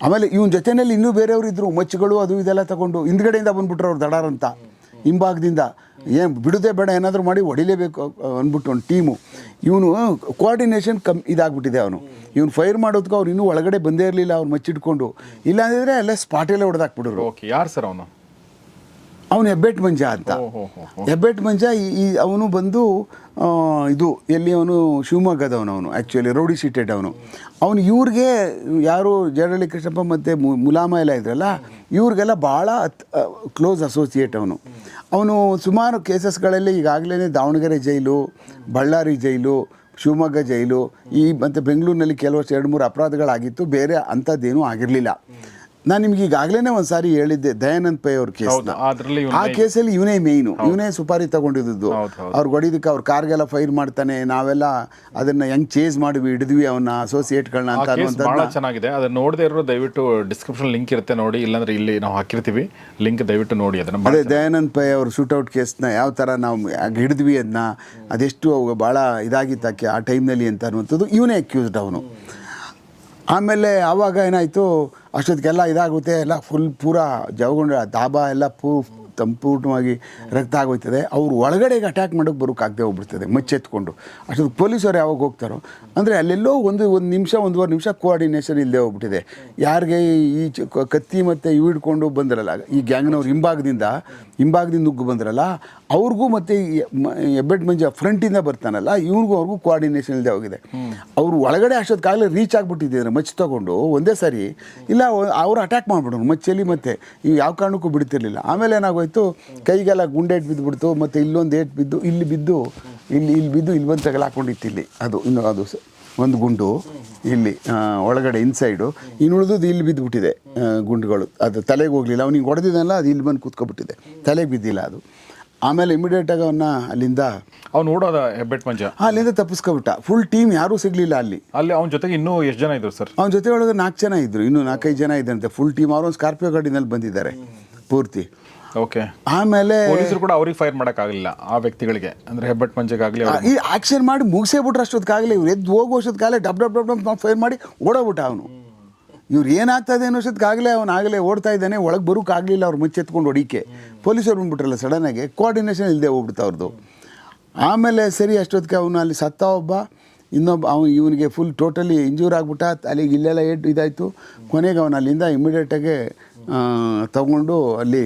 ಆಮೇಲೆ ಇವನ ಜೊತೆಯಲ್ಲಿ ಇನ್ನೂ ಬೇರೆಯವರು ಇದ್ದರು, ಮಚ್ಚುಗಳು ಅದು ಇದೆಲ್ಲ ತಗೊಂಡು ಹಿಂದ್ಗಡೆಯಿಂದ ಬಂದ್ಬಿಟ್ರು ಅವ್ರು ದಡಾರಂತ ಹಿಂಭಾಗದಿಂದ. ಏನು ಬಿಡೋದೇ ಬೇಡ, ಏನಾದರೂ ಮಾಡಿ ಹೊಡಿಲೇಬೇಕು ಅಂದ್ಬಿಟ್ಟು ಒಂದು ಟೀಮು. ಇವನು ಕೋಆರ್ಡಿನೇಷನ್ ಇದಾಗ್ಬಿಟ್ಟಿದೆ. ಇವನು ಫೈರ್ ಮಾಡೋದಕ್ಕೆ ಅವ್ರು ಇನ್ನೂ ಒಳಗಡೆ ಬಂದೇ ಇರಲಿಲ್ಲ, ಅವ್ರು ಮಚ್ಚಿಟ್ಕೊಂಡು. ಇಲ್ಲಾಂದಿದ್ರೆ ಅಲ್ಲೇ ಸ್ಪಾಟಲ್ಲೇ ಹೊಡೆದಾಕ್ಬಿಡೋರು. ಓಕೆ, ಯಾರು ಸರ್ ಅವನು? ಅವನು ಹೆಬ್ಬೆಟ್ ಮಂಜ ಅಂತ. ಹೆಬ್ಬೆಟ್ ಮಂಜ ಅವನು ಬಂದು ಇದು ಎಲ್ಲಿ, ಅವನು ಶಿವಮೊಗ್ಗದವನು. ಆ್ಯಕ್ಚುಲಿ ರೌಡಿ ಶೀಟೆಡ್ ಅವನು. ಇವ್ರಿಗೆ ಯಾರು ಜಡಹಳ್ಳಿ ಕೃಷ್ಣಪ್ಪ ಮತ್ತು ಮುಲಾಮ ಎಲ್ಲ ಇದ್ರಲ್ಲ, ಇವ್ರಿಗೆಲ್ಲ ಭಾಳ ಕ್ಲೋಸ್ ಅಸೋಸಿಯೇಟ್ ಅವನು ಸುಮಾರು ಕೇಸಸ್ಗಳಲ್ಲಿ ಈಗಾಗಲೇ ದಾವಣಗೆರೆ ಜೈಲು, ಬಳ್ಳಾರಿ ಜೈಲು, ಶಿವಮೊಗ್ಗ ಜೈಲು, ಮತ್ತು ಬೆಂಗಳೂರಿನಲ್ಲಿ ಕೆಲವಷ್ಟು 2-3 ಅಪರಾಧಗಳಾಗಿತ್ತು. ಬೇರೆ ಅಂಥದ್ದೇನೂ ಆಗಿರಲಿಲ್ಲ. ನಾನು ನಿಮ್ಗೆ ಈಗಾಗಲೇ ಒಂದು ಸಾರಿ ಹೇಳಿದ್ದೆ, ದಯಾನಂದ್ ಪೈ ಅವ್ರ ಕೇಸ್. ಆ ಕೇಸಲ್ಲಿ ಇವನೇ ಮೇಯ್ನು, ಇವನೇ ಸುಪಾರಿ ತಗೊಂಡಿದ್ದು. ಅವ್ರು ಹೊಡಿದಕ್ಕೆ ಅವ್ರ ಕಾರ್ಗೆಲ್ಲ ಫೈರ್ ಮಾಡ್ತಾನೆ, ನಾವೆಲ್ಲ ಅದನ್ನ ಹೆಂಗ್ ಚೇಸ್ ಮಾಡಿದ್ವಿ, ಹಿಡಿದ್ವಿ ಅವನ್ನ ಅಸೋಸಿಯೇಟ್ಗಳನ್ನ ಅಂತ ಅನ್ನುವಂಥದ್ದು ಚೆನ್ನಾಗಿದೆ. ಅದನ್ನ ನೋಡದೇ ಇರೋ ದಯವಿಟ್ಟು ಡಿಸ್ಕ್ರಿಪ್ಷನ್ ಲಿಂಕ್ ಇರುತ್ತೆ ನೋಡಿ, ಇಲ್ಲಾಂದ್ರೆ ಇಲ್ಲಿ ನಾವು ಹಾಕಿರ್ತೀವಿ ಲಿಂಕ್, ದಯವಿಟ್ಟು ನೋಡಿ ಅದನ್ನ. ಅದೇ ದಯಾನಂದ್ ಪೈ ಅವ್ರ ಶೂಟೌಟ್ ಕೇಸ್ನ ಯಾವ ಥರ ನಾವು ಹಿಡಿದ್ವಿ ಅದನ್ನ, ಅದೆಷ್ಟು ಭಾಳ ಇದಾಗಿತ್ತಕ್ಕೆ ಆ ಟೈಮ್ನಲ್ಲಿ ಅಂತ ಅನ್ನುವಂಥದ್ದು ಇವನೇ ಅಕ್ಯೂಸ್ಡ್ ಅವನು. ಆಮೇಲೆ ಆವಾಗ ಏನಾಯಿತು, ಅಷ್ಟೊತ್ತಿಗೆಲ್ಲ ಇದಾಗುತ್ತೆ, ಎಲ್ಲ ಫುಲ್ ಪೂರ ಜವಗೊಂಡು ದಾಬಾ ಎಲ್ಲ ಸಂಪೂರ್ಣವಾಗಿ ರಕ್ತ ಆಗೋಯ್ತದೆ. ಅವ್ರು ಒಳಗಡೆಗೆ ಅಟ್ಯಾಕ್ ಮಾಡೋಕ್ಕೆ ಬರೋಕ್ಕಾಗದೆ ಹೋಗ್ಬಿಡ್ತದೆ ಮಚ್ಚೆತ್ಕೊಂಡು. ಅಷ್ಟೊತ್ತು ಪೊಲೀಸರು ಯಾವಾಗ ಹೋಗ್ತಾರೋ ಅಂದರೆ ಅಲ್ಲೆಲ್ಲೋ ಒಂದು ನಿಮಿಷ 1.5 ನಿಮಿಷ ಕೋಆರ್ಡಿನೇಷನ್ ಇಲ್ಲದೆ ಹೋಗ್ಬಿಟ್ಟಿದೆ. ಯಾರಿಗೆ ಈ ಕತ್ತಿ ಮತ್ತು ಇವು ಹಿಡ್ಕೊಂಡು ಬಂದ್ರಲ್ಲ ಈ ಗ್ಯಾಂಗ್ನವ್ರು ಹಿಂಭಾಗದಿಂದ ನುಗ್ಗು ಬಂದ್ರಲ್ಲ, ಅವ್ರಿಗೂ ಮತ್ತು ಹೆಬ್ಬೆಟ್ ಮಂಜ ಫ್ರಂಟಿಂದ ಬರ್ತಾನಲ್ಲ, ಅವ್ರಿಗೂ ಕೋಆರ್ಡಿನೇಷನ್ ಇಲ್ಲದೆ ಹೋಗಿದೆ. ಅವರು ಒಳಗಡೆ ಅಷ್ಟೊತ್ತಿಗಾಗಲೇ ರೀಚ್ ಆಗಿಬಿಟ್ಟಿದ್ದಾರೆ ಮಚ್ಚು ತಗೊಂಡು ಒಂದೇ ಸಾರಿ. ಇಲ್ಲ ಅವರು ಅಟ್ಯಾಕ್ ಮಾಡಿಬಿಡೋರು ಮಚ್ಚಲ್ಲಿ, ಮತ್ತು ಇವು ಯಾವ ಕಾರಣಕ್ಕೂ ಬಿಡ್ತಿರ್ಲಿಲ್ಲ. ಆಮೇಲೆ ಏನಾಗೋಯ್ತು, ಕೈಗೆಲ್ಲ ಗುಂಡೇಟ್ ಬಿದ್ದುಬಿಡ್ತು, ಮತ್ತು ಇಲ್ಲೊಂದು ಏಟ್ ಬಿದ್ದು ಇಲ್ಲಿ ಬಿದ್ದು ಇಲ್ಲಿ ಬಂದು ತಗಲಾಕೊಂಡಿತ್ತು ಇಲ್ಲಿ. ಅದು ಒಂದು ಗುಂಡು ಇಲ್ಲಿ ಒಳಗಡೆ ಇನ್ಸೈಡು, ಉಳಿದು ಇಲ್ಲಿ ಬಿದ್ದುಬಿಟ್ಟಿದೆ ಗುಂಡುಗಳು. ಅದು ತಲೆಗೆ ಹೋಗಲಿಲ್ಲ, ಅವ್ನಿಗೆ ಹೊಡೆದಿದ್ದಲ್ಲ, ಅದು ಇಲ್ಲಿ ಬಂದು ಕೂತ್ಕೊಬಿಟ್ಟಿದೆ, ತಲೆಗೆ ಬಿದ್ದಿಲ್ಲ ಅದು. ಆಮೇಲೆ ಇಮಿಡಿಯೇಟಾಗಿ ಅಲ್ಲಿಂದ ಅವ್ನು ಓಡೋದ ಹೆಬ್ಬೆಟ್ ಮಂಜ ಅಲ್ಲಿಂದ ತಪ್ಪಿಸ್ಕೊಬಿಟ್ಟ. ಫುಲ್ ಟೀಮ್ ಯಾರೂ ಸಿಗಲಿಲ್ಲ ಅಲ್ಲಿ ಅವನ ಜೊತೆಗೆ ಇನ್ನೂ ಎಷ್ಟು ಜನ ಇದ್ರು ಸರ್? ಅವನ ಜೊತೆ ಒಳಗೆ 4 ಜನ ಇದ್ರು, ಇನ್ನೂ 4-5 ಜನ ಇದ್ದಂತೆ ಫುಲ್ ಟೀಮ್. ಅವರೊಂದು ಸ್ಕಾರ್ಪಿಯೋ ಗಾಡಿನಲ್ಲಿ ಬಂದಿದ್ದಾರೆ ಪೂರ್ತಿ. ಓಕೆ. ಆಮೇಲೆ ಪೊಲೀಸರು ಕೂಡ ಅವ್ರಿಗೆ ಫೈರ್ ಮಾಡೋಕ್ಕಾಗಲಿಲ್ಲ ಆ ವ್ಯಕ್ತಿಗಳಿಗೆ, ಅಂದರೆ ಹೆಬ್ಬೆಟ್ ಮಂಜಗಾಗಲಿ ಈ ಆಕ್ಷನ್ ಮಾಡಿ ಮುಗಿಸೇ ಬಿಟ್ರೆ ಅಷ್ಟೊತ್ತಿಗಾಗಲೇ ಇವ್ರು ಎದ್ದು ಹೋಗೋಷ್ಟೊತ್ತಿಗಾಗಲೇ ಡಬ್ ಫೈರ್ ಮಾಡಿ ಓಡೋಗ್ಬಿಟ್ಟ ಅವನು. ಇವ್ರು ಏನಾಗ್ತದೆ ಅನ್ನೋಷ್ಟೊತ್ತಿಗಾಗಲೇ ಅವನಾಗಲೇ ಓಡ್ತಾ ಇದ್ದಾನೆ, ಒಳಗೆ ಬರೋಕ್ಕಾಗಲಿಲ್ಲ ಅವ್ರು ಮುಚ್ಚೆತ್ಕೊಂಡು ಹೊಡಿಕೆ. ಪೊಲೀಸರು ಬಂದ್ಬಿಟ್ರಲ್ಲ ಸಡನ್ನಾಗಿ, ಕೋಆರ್ಡಿನೇಷನ್ ಇಲ್ಲದೆ ಹೋಗ್ಬಿಡ್ತಾ ಅವ್ರದ್ದು. ಆಮೇಲೆ ಸರಿ ಅಷ್ಟೊತ್ತಿಗೆ ಅವನು ಅಲ್ಲಿ ಸತ್ತ ಒಬ್ಬ, ಇನ್ನೊಬ್ಬ ಇವನಿಗೆ ಫುಲ್ ಟೋಟಲಿ ಇಂಜೂರ್ ಆಗ್ಬಿಟ್ಟ, ಅಲ್ಲಿಗೆ ಇಲ್ಲೆಲ್ಲ ಇದಾಯಿತು. ಕೊನೆಗೆ ಅವನು ಅಲ್ಲಿಂದ ಇಮಿಡಿಯೇಟಾಗಿ ತಗೊಂಡು ಅಲ್ಲಿ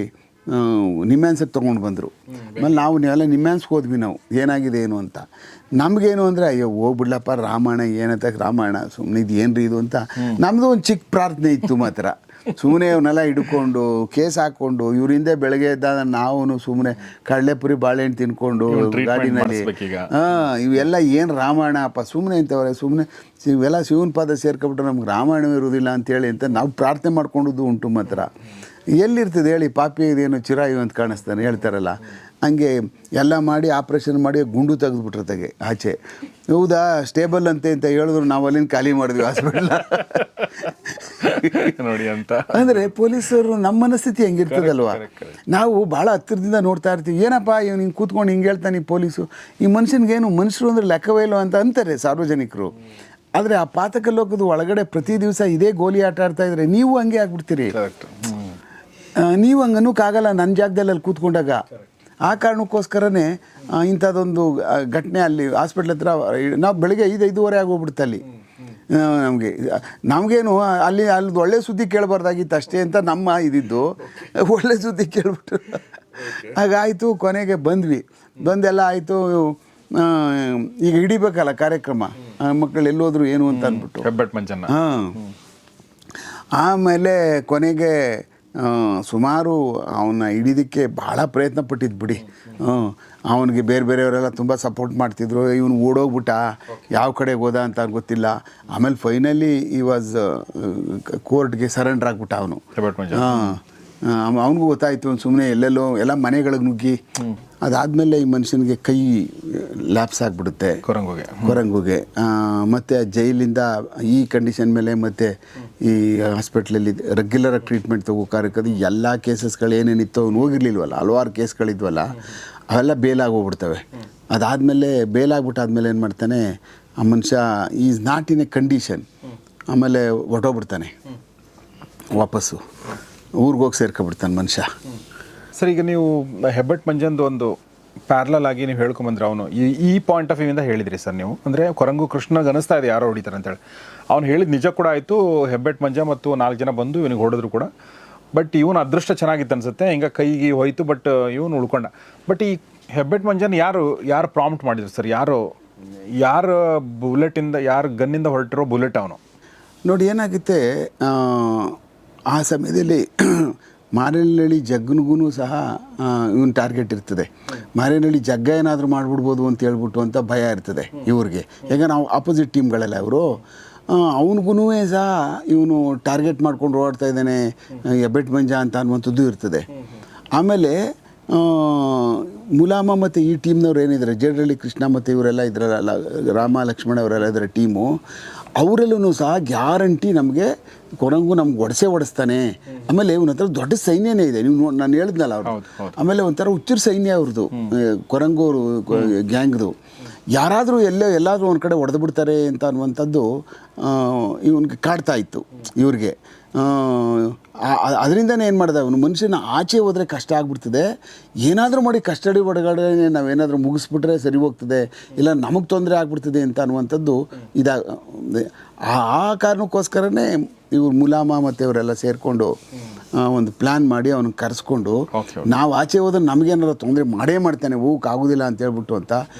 ನಿಮ್ಯಾನ್ಸಿಗೆ ತೊಗೊಂಡು ಬಂದರು. ಆಮೇಲೆ ನೀವೆಲ್ಲ ನಿಮ್ಯಾನ್ಸ್ಗೆ ಹೋದ್ವಿ ನಾವು, ಏನಾಗಿದೆ ಏನು ಅಂತ. ನಮಗೇನು ಅಂದರೆ ಅಯ್ಯೋ ಹೋಗ್ಬಿಡ್ಲಪ್ಪ ರಾಮಾಯಣ ಏನಂತ, ರಾಮಾಯಣ ಸುಮ್ಮನೆ ಇದು ಏನ್ರಿ ಇದು ಅಂತ ನಮ್ಮದು ಒಂದು ಚಿಕ್ಕ ಪ್ರಾರ್ಥನೆ ಇತ್ತು ಮಾತ್ರ. ಸುಮ್ಮನೆ ಅವನ್ನೆಲ್ಲ ಹಿಡ್ಕೊಂಡು ಕೇಸ್ ಹಾಕ್ಕೊಂಡು ಇವರಿಂದ ಬೆಳಗ್ಗೆ ಎದ್ದ ನಾವು ಸುಮ್ಮನೆ ಕಡಲೆಪುರಿ ಬಾಳೆಹಣ್ಣು ತಿನ್ಕೊಂಡು ಗಾಡಿನಲ್ಲಿ ಇವೆಲ್ಲ ಏನು ರಾಮಾಯಣ ಅಪ್ಪ ಸುಮ್ಮನೆ ಅಂತವ್ರೆ, ಸುಮ್ಮನೆ ಇವೆಲ್ಲ ಶಿವನ ಪಾದ ಸೇರ್ಕೊಬಿಟ್ರೆ ನಮ್ಗೆ ರಾಮಾಯಣ ಇರೋದಿಲ್ಲ ಅಂತೇಳಿ ಅಂತ ನಾವು ಪ್ರಾರ್ಥನೆ ಮಾಡ್ಕೊಂಡದ್ದು ಉಂಟು ಮಾತ್ರ. ಎಲ್ಲಿರ್ತದೆ ಹೇಳಿ, ಪಾಪಿ ಇದೇನು ಚಿರಾಯು ಅಂತ ಕಾಣಿಸ್ತಾನೆ ಹೇಳ್ತಾರಲ್ಲ, ಹಂಗೆ ಎಲ್ಲ ಮಾಡಿ ಆಪ್ರೇಷನ್ ಮಾಡಿ ಗುಂಡು ತೆಗೆದುಬಿಟ್ರೆ ಆಚೆ. ಹೌದಾ ಸ್ಟೇಬಲ್ ಅಂತ ಹೇಳಿದ್ರು, ನಾವು ಅಲ್ಲಿಂದ ಖಾಲಿ ಮಾಡಿದ್ವಿ ಹಾಸ್ಪಿಟಲ್ ನೋಡಿ ಅಂತ. ಅಂದರೆ ಪೊಲೀಸರು ನಮ್ಮ ಮನಸ್ಥಿತಿ ಹೆಂಗಿರ್ತದಲ್ವ, ನಾವು ಭಾಳ ಹತ್ತಿರದಿಂದ ನೋಡ್ತಾ ಇರ್ತೀವಿ. ಏನಪ್ಪ ಇವ್ನು ಹಿಂಗೆ ಕೂತ್ಕೊಂಡು ಹಿಂಗೆ ಹೇಳ್ತಾನೆ ಪೊಲೀಸು, ಈ ಮನುಷ್ಯನಿಗೇನು ಮನುಷ್ಯರು ಅಂದರೆ ಲೆಕ್ಕವೇ ಇಲ್ಲ ಅಂತ ಅಂತಾರೆ ಸಾರ್ವಜನಿಕರು. ಆದರೆ ಆ ಪಾತಕ ಲೋಕದ ಒಳಗಡೆ ಪ್ರತಿ ದಿವಸ ಇದೇ ಗೋಲಿ ಆಟ ಆಡ್ತಾ ಇದ್ರೆ ನೀವು ಹಂಗೆ ಆಗ್ಬಿಡ್ತೀರಿ. ನೀವು ಹಂಗೆ ಅನ್ನೋಕ್ಕಾಗಲ್ಲ ನನ್ನ ಜಾಗದಲ್ಲಿ ಅಲ್ಲಿ ಕೂತ್ಕೊಂಡಾಗ. ಆ ಕಾರಣಕ್ಕೋಸ್ಕರನೇ ಇಂಥದ್ದೊಂದು ಘಟನೆ ಅಲ್ಲಿ ಹಾಸ್ಪಿಟ್ಲ್ ಹತ್ರ ನಾವು ಬೆಳಗ್ಗೆ 5-5:30 ಆಗೋಗ್ಬಿಡುತ್ತೆ ಅಲ್ಲಿ. ನಮಗೇನು ಅಲ್ಲಿ ಒಳ್ಳೆ ಸುದ್ದಿ ಕೇಳಬಾರ್ದಾಗಿತ್ತು ಅಷ್ಟೇ ಅಂತ ನಮ್ಮ ಇದಿದ್ದು, ಒಳ್ಳೆ ಸುದ್ದಿ ಕೇಳ್ಬಿಟ್ರು. ಹಾಗಾಯಿತು, ಕೊನೆಗೆ ಬಂದೆಲ್ಲ ಆಯಿತು. ಈಗ ಹಿಡಿಬೇಕಲ್ಲ ಕಾರ್ಯಕ್ರಮ, ಮಕ್ಕಳು ಎಲ್ಲೋದ್ರು ಏನು ಅಂತ ಅಂದ್ಬಿಟ್ಟು ಹೆಬ್ಬೆಟ್ ಮಂಜನ್ನ. ಹಾಂ, ಆಮೇಲೆ ಕೊನೆಗೆ ಸುಮಾರು ಅವನ್ನ ಹಿಡಿಯೋದಕ್ಕೆ ಭಾಳ ಪ್ರಯತ್ನ ಪಟ್ಟಿದ್ದು ಬಿಡಿ. ಅವನಿಗೆ ಬೇರೆಯವರೆಲ್ಲ ತುಂಬ ಸಪೋರ್ಟ್ ಮಾಡ್ತಿದ್ರು. ಇವನು ಓಡೋಗ್ಬಿಟ್ಟ, ಯಾವ ಕಡೆಗೆ ಹೋದ ಅಂತ ಗೊತ್ತಿಲ್ಲ. ಆಮೇಲೆ ಫೈನಲಿ ಈ ವಾಸ್ ಕೋರ್ಟ್ಗೆ ಸರೆಂಡರ್ ಆಗ್ಬಿಟ್ಟ ಅವನು. ಅವನಿಗೂ ಗೊತ್ತಾಯಿತು ಸುಮ್ಮನೆ ಎಲ್ಲೆಲ್ಲೋ ಎಲ್ಲ ಮನೆಗಳಿಗೆ ನುಗ್ಗಿ. ಅದಾದಮೇಲೆ ಈ ಮನುಷ್ಯನಿಗೆ ಕೈ ಲ್ಯಾಪ್ಸ್ ಆಗಿಬಿಡುತ್ತೆ ಕೊರಂಗುಗೆ. ಮತ್ತು ಜೈಲಿಂದ ಈ ಕಂಡೀಷನ್ ಮೇಲೆ ಮತ್ತು ಈ ಹಾಸ್ಪಿಟ್ಲಲ್ಲಿ ರೆಗ್ಯುಲರಾಗಿ ಟ್ರೀಟ್ಮೆಂಟ್ ತಗೋಕಾರಕ್ಕದು ಎಲ್ಲ ಕೇಸಸ್ಗಳು ಏನೇನಿತ್ತು ಅವ್ನು ಹೋಗಿರ್ಲಿಲ್ವಲ್ಲ, ಹಲವಾರು ಕೇಸ್ಗಳಿದ್ವಲ್ಲ, ಅವೆಲ್ಲ ಬೇಲಾಗೋಗ್ಬಿಡ್ತವೆ. ಅದಾದಮೇಲೆ ಬೇಲಾಗ್ಬಿಟ್ಟಾದ್ಮೇಲೆ ಏನು ಮಾಡ್ತಾನೆ ಆ ಮನುಷ್ಯ, is not in a condition. ಆಮೇಲೆ ಹೊರಟೋಗ್ಬಿಡ್ತಾನೆ, ವಾಪಸ್ಸು ಊರಿಗೆ ಹೋಗಿ ಸೇರ್ಕೊಬಿಡ್ತಾನೆ ಮನುಷ್ಯ. ಸರ್, ಈಗ ನೀವು ಹೆಬ್ಬೆಟ್ ಮಂಜಂದು ಒಂದು ಪ್ಯಾರಲಲ್ ಆಗಿ ನೀವು ಹೇಳ್ಕೊಂಬಂದ್ರೆ, ಅವನು ಈ ಪಾಯಿಂಟ್ ಆಫ್ ವ್ಯೂಯಿಂದ ಹೇಳಿದ್ರಿ ಸರ್ ನೀವು. ಅಂದರೆ ಕೊರಂಗು ಕೃಷ್ಣಗೆ ಅನಿಸ್ತಾ ಇದೆ ಯಾರೋ ಹೊಡಿತಾರೆ ಅಂತೇಳಿ. ಅವ್ನು ಹೇಳಿದ ನಿಜ ಕೂಡ ಆಯಿತು. ಹೆಬ್ಬೆಟ್ ಮಂಜ ಮತ್ತು 4 ಜನ ಬಂದು ಇವನಿಗೆ ಹೊಡೆದ್ರು ಕೂಡ. ಬಟ್ ಇವನು ಅದೃಷ್ಟ ಚೆನ್ನಾಗಿತ್ತು ಅನಿಸುತ್ತೆ, ಹಿಂಗೆ ಕೈಗೆ ಹೋಯ್ತು, ಬಟ್ ಇವನು ಉಳ್ಕೊಂಡ. ಬಟ್ ಈ ಹೆಬ್ಬೆಟ್ ಮಂಜನ್ ಯಾರು ಪ್ರಾಂಪ್ಟ್ ಮಾಡಿದ್ರು ಸರ್? ಯಾರು ಬುಲೆಟಿಂದ, ಯಾರು ಗನ್ನಿಂದ ಹೊರಟಿರೋ ಬುಲೆಟ್ ಅವನು? ನೋಡಿ ಏನಾಗುತ್ತೆ, ಆ ಸಮಯದಲ್ಲಿ ಮಾರೇನಹಳ್ಳಿ ಜಗ್ಗನಿಗೂ ಸಹ ಇವನ್ ಟಾರ್ಗೆಟ್ ಇರ್ತದೆ. ಮಾರೇನಹಳ್ಳಿ ಜಗ್ಗ ಏನಾದರೂ ಮಾಡಿಬಿಡ್ಬೋದು ಅಂತ ಹೇಳ್ಬಿಟ್ಟು ಅಂತ ಭಯ ಇರ್ತದೆ ಇವ್ರಿಗೆ. ಈಗ ನಾವು ಆಪೋಸಿಟ್ ಟೀಮ್ಗಳೆಲ್ಲ ಇವರು. ಅವನಿಗೂ ಸಹ ಇವನು ಟಾರ್ಗೆಟ್ ಮಾಡ್ಕೊಂಡು ಓಡ್ತಾ ಇದ್ದಾನೆ, ಹೆಬ್ಬೆಟ್ ಮಂಜ ಅಂತ ಅನ್ನುವಂಥದ್ದು ಇರ್ತದೆ. ಆಮೇಲೆ ಮುಲಾಮ ಮತ್ತು ಈ ಟೀಮ್ನವ್ರು ಏನಿದ್ದಾರೆ, ಜೇಡ್ರಳ್ಳಿ ಕೃಷ್ಣ ಮತ್ತು ಇವರೆಲ್ಲ ಇದ್ರಲ್ಲ, ರಾಮ ಲಕ್ಷ್ಮಣ ಅವರೆಲ್ಲ ಇದ್ದಾರೆ ಟೀಮು, ಅವರಲ್ಲೂ ಸಹ ಗ್ಯಾರಂಟಿ ನಮಗೆ ಕೊರಂಗು ನಮ್ಗೆ ಹೊಡೆಸ್ತಾನೆ. ಆಮೇಲೆ ಇವನ ಹತ್ರ ದೊಡ್ಡ ಸೈನ್ಯನೇ ಇದೆ, ನೀವು ನಾನು ಹೇಳಿದ್ನಲ್ಲ ಅವರು. ಆಮೇಲೆ ಒಂಥರ ಹುಚ್ಚರ ಸೈನ್ಯ ಅವ್ರದ್ದು, ಕೊರಂಗು ಅವರು ಗ್ಯಾಂಗ್ದು. ಯಾರಾದರೂ ಎಲ್ಲಾದರೂ ಒಂದು ಕಡೆ ಹೊಡೆದು ಬಿಡ್ತಾರೆ ಅಂತ ಅನ್ನುವಂಥದ್ದು ಇವನಿಗೆ ಕಾಡ್ತಾ ಇತ್ತು ಇವ್ರಿಗೆ. ಅದರಿಂದನೇ ಏನು ಮಾಡಿದೆ ಅವನು, ಮನುಷ್ಯನ ಆಚೆ ಹೋದರೆ ಕಷ್ಟ ಆಗ್ಬಿಡ್ತದೆ, ಏನಾದರೂ ಮಾಡಿ ಕಸ್ಟಡಿ ಒಳಗಡೆ ನಾವೇನಾದರೂ ಮುಗಿಸ್ಬಿಟ್ರೆ ಸರಿ ಹೋಗ್ತದೆ, ಇಲ್ಲ ನಮಗೆ ತೊಂದರೆ ಆಗ್ಬಿಡ್ತದೆ ಅಂತ ಅನ್ನುವಂಥದ್ದು ಆ ಕಾರಣಕ್ಕೋಸ್ಕರನೇ ಇವ್ರು ಮುಲಾಮ ಮತ್ತು ಇವರೆಲ್ಲ ಸೇರಿಕೊಂಡು ಒಂದು ಪ್ಲ್ಯಾನ್ ಮಾಡಿ ಅವನಿಗೆ ಕರೆಸ್ಕೊಂಡು, ನಾವು ಆಚೆ ಹೋದ್ರೆ ನಮಗೇನಾದ್ರು ತೊಂದರೆ ಮಾಡೇ ಮಾಡ್ತಾನೆ, ಹೋಗೋಕ್ಕಾಗೋದಿಲ್ಲ ಅಂತ ಹೇಳ್ಬಿಟ್ಟು ಅಂತ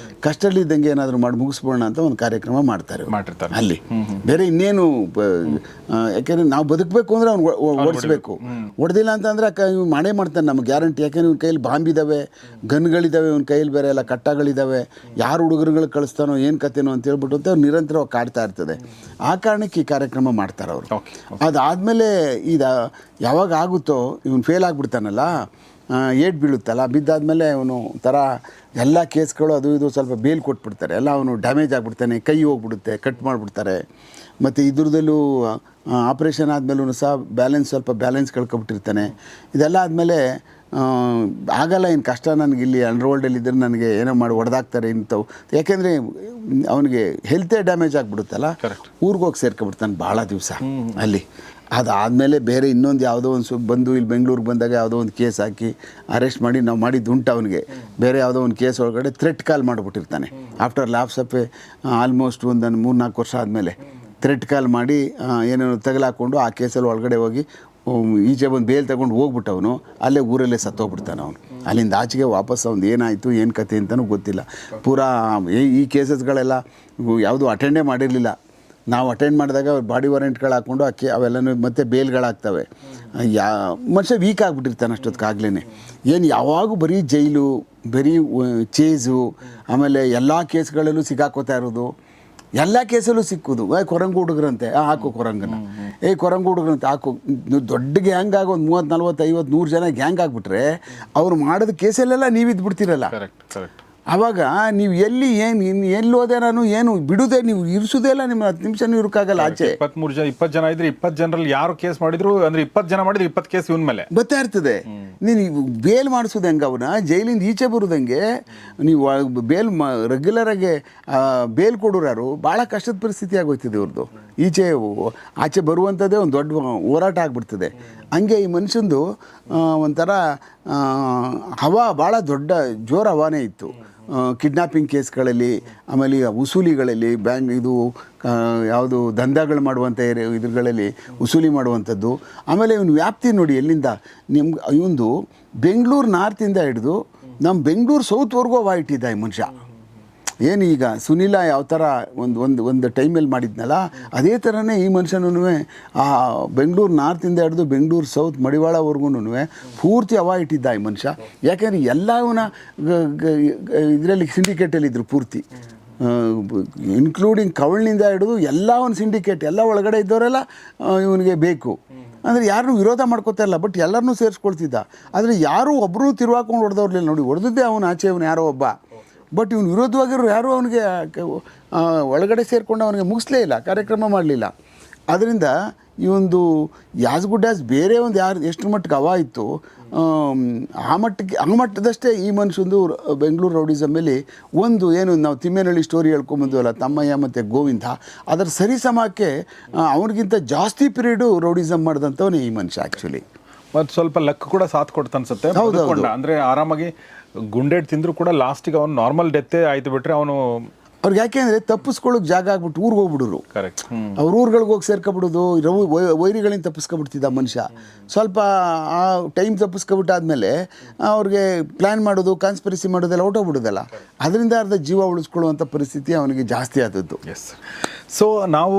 ಕಷ್ಟದಲ್ಲಿ ಇದ್ದಂಗೆ ಏನಾದರೂ ಮಾಡಿ ಮುಗಿಸ್ಬೋಣ ಅಂತ ಒಂದು ಕಾರ್ಯಕ್ರಮ ಮಾಡಿರ್ತಾರೆ ಅಲ್ಲಿ. ಬೇರೆ ಇನ್ನೇನು, ಯಾಕೆಂದರೆ ನಾವು ಬದುಕಬೇಕು ಅಂದರೆ ಅವ್ನು ಓಡಿಸ್ಬೇಕು, ಹೊಡೆದಿಲ್ಲ ಅಂತಂದರೆ ಇವ್ನು ಮಾಡೇ ಮಾಡ್ತಾನೆ ನಮಗೆ ಗ್ಯಾರಂಟಿ. ಯಾಕೆಂದ್ರೆ ಇವ್ನ ಕೈಯಲ್ಲಿ ಬಾಂಬಿದ್ದಾವೆ, ಗನ್ಗಳಿದ್ದಾವೆ, ಇವ್ನ ಕೈಯಲ್ಲಿ ಬೇರೆ ಎಲ್ಲ ಕಟ್ಟಗಳಿದ್ದಾವೆ, ಯಾರು ಹುಡುಗರುಗಳು ಕಳಿಸ್ತಾನೋ ಏನು ಕತೆನೋ ಅಂತ ಹೇಳ್ಬಿಟ್ಟು ಅಂತ ಅವ್ರು ನಿರಂತರವಾಗಿ ಕಾಡ್ತಾ ಇರ್ತದೆ. ಆ ಕಾರಣಕ್ಕೆ ಈ ಕಾರ್ಯಕ್ರಮ ಮಾಡ್ತಾರೆ ಅವರು. ಅದಾದಮೇಲೆ ಯಾವಾಗ ಆಗುತ್ತೋ ಇವನು ಫೇಲ್ ಆಗಿಬಿಡ್ತಾನಲ್ಲ, ಏಟ್ ಬೀಳುತ್ತಲ್ಲ, ಬಿದ್ದಾದಮೇಲೆ ಅವನು ಥರ ಎಲ್ಲ ಕೇಸ್ಗಳು ಅದು ಇದು ಸ್ವಲ್ಪ ಬೇಲ್ ಕೊಟ್ಬಿಡ್ತಾರೆ, ಎಲ್ಲ ಅವನು ಡ್ಯಾಮೇಜ್ ಆಗಿಬಿಡ್ತಾನೆ, ಕೈ ಹೋಗ್ಬಿಡುತ್ತೆ, ಕಟ್ ಮಾಡಿಬಿಡ್ತಾರೆ. ಮತ್ತು ಇದ್ರದಲ್ಲೂ ಆಪ್ರೇಷನ್ ಆದಮೇಲೂ ಸಹ ಸ್ವಲ್ಪ ಬ್ಯಾಲೆನ್ಸ್ ಕಳ್ಕೊಬಿಟ್ಟಿರ್ತಾನೆ. ಇದೆಲ್ಲ ಆದಮೇಲೆ ಆಗಲ್ಲ, ಇನ್ನು ಕಷ್ಟ ನನಗೆ ಇಲ್ಲಿ ಅಂಡರ್ವರ್ಲ್ಡಲ್ಲಿದ್ದರೆ ನನಗೆ ಏನೋ ಮಾಡಿ ಹೊಡೆದಾಕ್ತಾರೆ ಇಂಥವು, ಯಾಕೆಂದರೆ ಅವನಿಗೆ ಹೆಲ್ತೇ ಡ್ಯಾಮೇಜ್ ಆಗಿಬಿಡುತ್ತಲ್ಲ, ಊರಿಗೆ ಹೋಗಿ ಸೇರ್ಕೊಬಿಡ್ತಾನೆ ಭಾಳ ದಿವಸ ಅಲ್ಲಿ. ಅದಾದಮೇಲೆ ಬೇರೆ ಇನ್ನೊಂದು ಯಾವುದೋ ಒಂದು ಬಂದು ಇಲ್ಲಿ ಬೆಂಗಳೂರಿಗೆ ಬಂದಾಗ ಯಾವುದೋ ಒಂದು ಕೇಸ್ ಹಾಕಿ ಅರೆಸ್ಟ್ ಮಾಡಿ ನಾವು ಮಾಡಿದ್ದು ಉಂಟು ಅವನಿಗೆ. ಬೇರೆ ಯಾವುದೋ ಒಂದು ಕೇಸ್ ಒಳಗಡೆ ಥ್ರೆಟ್ ಕಾಲ್ ಮಾಡಿಬಿಟ್ಟಿರ್ತಾನೆ. ಆಫ್ಟರ್ ಲ್ಯಾಪ್ಸ್ ಆಫ್ ಆಲ್ಮೋಸ್ಟ್ ಒಂದು 3-4 ವರ್ಷ ಆದಮೇಲೆ ಥ್ರೆಟ್ ಕಾಲ್ ಮಾಡಿ ಏನೇನು ತಗಲಾಕೊಂಡು ಆ ಕೇಸಲ್ಲಿ ಒಳಗಡೆ ಹೋಗಿ ಈಚೆ ಬಂದು ಬೇಲ್ ತಗೊಂಡು ಹೋಗ್ಬಿಟ್ಟವನು ಅಲ್ಲೇ ಊರಲ್ಲೇ ಸತ್ತೋಗ್ಬಿಡ್ತಾನೆ ಅವನು. ಅಲ್ಲಿಂದ ಆಚೆಗೆ ವಾಪಸ್ ಅವ್ನು ಏನಾಯಿತು ಏನು ಕತೆ ಅಂತಲೂ ಗೊತ್ತಿಲ್ಲ. ಪೂರಾ ಈ ಕೇಸಸ್ಗಳೆಲ್ಲ ಯಾವುದೂ ಅಟೆಂಡೇ ಮಾಡಿರಲಿಲ್ಲ. ನಾವು ಅಟೆಂಡ್ ಮಾಡಿದಾಗ ಅವ್ರು ಬಾಡಿ ವಾರೆಂಟ್ಗಳು ಹಾಕ್ಕೊಂಡು ಅವೆಲ್ಲನೂ ಮತ್ತೆ ಬೇಲ್ಗಳಾಗ್ತವೆ. ಮನುಷ್ಯ ವೀಕ್ ಆಗಿಬಿಟ್ಟಿರ್ತಾನೆ ಅಷ್ಟೊತ್ತಿಗಾಗ್ಲೇ. ಏನು ಯಾವಾಗೂ ಬರೀ ಜೈಲು, ಬರೀ ಚೇಸು, ಆಮೇಲೆ ಎಲ್ಲ ಕೇಸ್ಗಳಲ್ಲೂ ಸಿಗಾಕೋತಾ ಇರೋದು, ಎಲ್ಲ ಕೇಸಲ್ಲೂ ಸಿಕ್ಕೋದು. ಕೊರಂಗು ಹುಡುಗ್ರಂತೆ, ಹಾಕು ಕೊರಂಗನ, ಕೊರಂಗು ಹುಡುಗ್ರಂತೆ ಹಾಕು. ದೊಡ್ಡ ಗ್ಯಾಂಗ್ ಆಗಿ ಒಂದು 30-40-50-100 ಜನ ಗ್ಯಾಂಗ್ ಆಗಿಬಿಟ್ರೆ ಅವ್ರು ಮಾಡೋದು ಕೇಸಲ್ಲೆಲ್ಲ ನೀವು ಇದ್ಬಿಡ್ತೀರಲ್ಲ. ಆವಾಗ ನೀವು ಎಲ್ಲಿ ಹೋದೆ, ನಾನು ಏನು ಬಿಡುದೇ, ನೀವು ಇರಿಸೋದೇ ಇಲ್ಲ, ನಿಮ್ಮ 10 ನಿಮಿಷ ಇರೋಕ್ಕಾಗಲ್ಲ ಆಚೆ. 20 ಜನ ಇದ್ರೆ 20 ಜನರಲ್ಲಿ ಯಾರು ಕೇಸ್ ಮಾಡಿದ್ರು ಅಂದರೆ 20 ಜನ ಮಾಡಿದ್ರು 20 ಕೇಸ್ ಇವನ ಮೇಲೆ ಬರ್ತಾ ಇರ್ತದೆ. ನೀನು ಬೇಲ್ ಮಾಡಿಸೋದು ಹೆಂಗೆ, ಅವನ ಜೈಲಿಂದ ಈಚೆ ಬರೋದಂಗೆ ನೀವು ರೆಗ್ಯುಲರಾಗಿ ಬೇಲ್ ಕೊಡೋರು ಭಾಳ ಕಷ್ಟದ ಪರಿಸ್ಥಿತಿ ಆಗೋಯ್ತದೆ ಇವ್ರದ್ದು. ಆಚೆ ಬರುವಂಥದ್ದೇ ಒಂದು ದೊಡ್ಡ ಹೋರಾಟ ಆಗಿಬಿಡ್ತದೆ. ಹಂಗೆ ಈ ಮನುಷ್ಯಂದು ಒಂಥರ ಹವಾ ಭಾಳ ದೊಡ್ಡ ಜೋರು ಹವಾನೇ ಇತ್ತು. ಕಿಡ್ನಾಪಿಂಗ್ ಕೇಸ್ಗಳಲ್ಲಿ, ಆಮೇಲೆ ವಸೂಲಿಗಳಲ್ಲಿ, ಇದು ಯಾವುದು ದಂಧೆಗಳು ಮಾಡುವಂಥ ಇದ್ರಲ್ಲಿ ವಸೂಲಿ ಮಾಡುವಂಥದ್ದು. ಆಮೇಲೆ ಇವನು ವ್ಯಾಪ್ತಿ ನೋಡಿ ಎಲ್ಲಿಂದ ನಿಮ್ಗೆ ಇವೊಂದು ಬೆಂಗಳೂರು ನಾರ್ತಿಂದ ಹಿಡಿದು ನಮ್ಮ ಬೆಂಗಳೂರು ಸೌತ್ವರೆಗೂ ಅವ ಇಟ್ಟಿದ್ದ ಈ ಮನುಷ್ಯ. ಏನು ಈಗ ಸುನಿಲ ಯಾವ ಥರ ಒಂದು ಟೈಮಲ್ಲಿ ಮಾಡಿದ್ನಲ್ಲ, ಅದೇ ಥರನೇ ಈ ಮನುಷ್ಯನೂ ಆ ಬೆಂಗಳೂರು ನಾರ್ತಿಂದ ಹಿಡಿದು ಬೆಂಗಳೂರು ಸೌತ್ ಮಡಿವಾಳವರೆಗೂ ಪೂರ್ತಿ ಅವ ಇಟ್ಟಿದ್ದ ಈ ಮನುಷ್ಯ. ಯಾಕೆಂದರೆ ಎಲ್ಲವನ್ನ ಇದರಲ್ಲಿ ಸಿಂಡಿಕೇಟಲ್ಲಿದ್ದರು ಪೂರ್ತಿ, ಇನ್ಕ್ಲೂಡಿಂಗ್ ಕವಳ್ನಿಂದ ಹಿಡಿದು ಎಲ್ಲ ಒಂದು ಸಿಂಡಿಕೇಟ್, ಎಲ್ಲ ಒಳಗಡೆ ಇದ್ದವರೆಲ್ಲ ಇವನಿಗೆ ಬೇಕು. ಅಂದರೆ ಯಾರನ್ನೂ ವಿರೋಧ ಮಾಡ್ಕೋತಾ ಇಲ್ಲ, ಬಟ್ ಎಲ್ಲರನ್ನೂ ಸೇರಿಸ್ಕೊಳ್ತಿದ್ದ. ಆದರೆ ಯಾರೂ ಒಬ್ಬರೂ ತಿರುವಾಕೊಂಡು ಹೊಡೆದವ್ರಲಿಲ್ಲ ನೋಡಿ, ಹೊಡೆದಿದ್ದೆ ಅವನು ಆಚೆ ಅವನು ಯಾರೋ ಒಬ್ಬ. ಬಟ್ ಇವನು ವಿರೋಧವಾಗಿರೋ ಯಾರೂ ಅವನಿಗೆ ಒಳಗಡೆ ಸೇರಿಕೊಂಡು ಅವನಿಗೆ ಮುಗಿಸ್ಲೇ ಇಲ್ಲ, ಕಾರ್ಯಕ್ರಮ ಮಾಡಲಿಲ್ಲ. ಅದರಿಂದ ಈ ಒಂದು ಯಾಸ್ ಗುಡ್ ಆ್ಯಸ್ ಬೇರೆ ಒಂದು ಯಾರು ಎಷ್ಟು ಮಟ್ಟಿಗೆ ಅವ ಇತ್ತು, ಆ ಮಟ್ಟದಷ್ಟೇ ಈ ಮನುಷ್ಯಂದು ಬೆಂಗಳೂರು ರೌಡಿಸಮ್ಮಲ್ಲಿ ಒಂದು ಏನು ನಾವು ತಿಮ್ಮೇನಹಳ್ಳಿ ಸ್ಟೋರಿ ಹೇಳ್ಕೊಂಬಂದ್ವಲ್ಲ, ತಮ್ಮಯ್ಯ ಮತ್ತು ಗೋವಿಂದ, ಅದರ ಸರಿಸಮಕ್ಕೆ ಅವನಿಗಿಂತ ಜಾಸ್ತಿ ಪೀರಿಯಡು ರೌಡಿಸಮ್ ಮಾಡಿದಂಥವನೇ ಈ ಮನುಷ್ಯ ಆ್ಯಕ್ಚುಲಿ. ಮತ್ತು ಸ್ವಲ್ಪ ಲಕ್ ಕೂಡ ಸಾಥ್ ಕೊಡ್ತಾ ಅನ್ಸುತ್ತೆ. ಅಂದರೆ ಆರಾಮಾಗಿ ಗುಂಡೇಟ್ ತಿಂದರೂ ಕೂಡ ಲಾಸ್ಟಿಗೆ ಅವನು ನಾರ್ಮಲ್ ಡೆತ್ತೇ ಆಯ್ತು ಬಿಟ್ರೆ ಅವನು ಅವ್ರಿಗೆ ಯಾಕೆ ಅಂದರೆ ತಪ್ಪಿಸ್ಕೊಳ್ಳೋಕೆ ಜಾಗ ಆಗ್ಬಿಟ್ಟು ಊರಿಗೆ ಹೋಗ್ಬಿಡೋರು. ಕರೆಕ್ಟ್. ಅವ್ರ ಊರುಗಳಿಗೆ ಹೋಗಿ ಸೇರ್ಕೊಬಿಡೋದು, ವೈರಿಗಳಿಂದ ತಪ್ಪಿಸ್ಕೊಬಿಡ್ತಿದ್ದ ಮನುಷ್ಯ. ಸ್ವಲ್ಪ ಆ ಟೈಮ್ ತಪ್ಪಿಸ್ಕೊಬಿಟ್ಟಾದ್ಮೇಲೆ ಅವ್ರಿಗೆ ಪ್ಲ್ಯಾನ್ ಮಾಡೋದು, ಕಾನ್ಸ್ಪಿರಸಿ ಮಾಡೋದೆಲ್ಲ ಹೊಟ್ಟೋಗ್ಬಿಡೋದಲ್ಲ, ಅದರಿಂದ ಅರ್ಧ ಜೀವ ಉಳಿಸ್ಕೊಳ್ಳುವಂಥ ಪರಿಸ್ಥಿತಿ ಅವನಿಗೆ ಜಾಸ್ತಿ ಆದದ್ದು. ಎಸ್. ಸೊ ನಾವು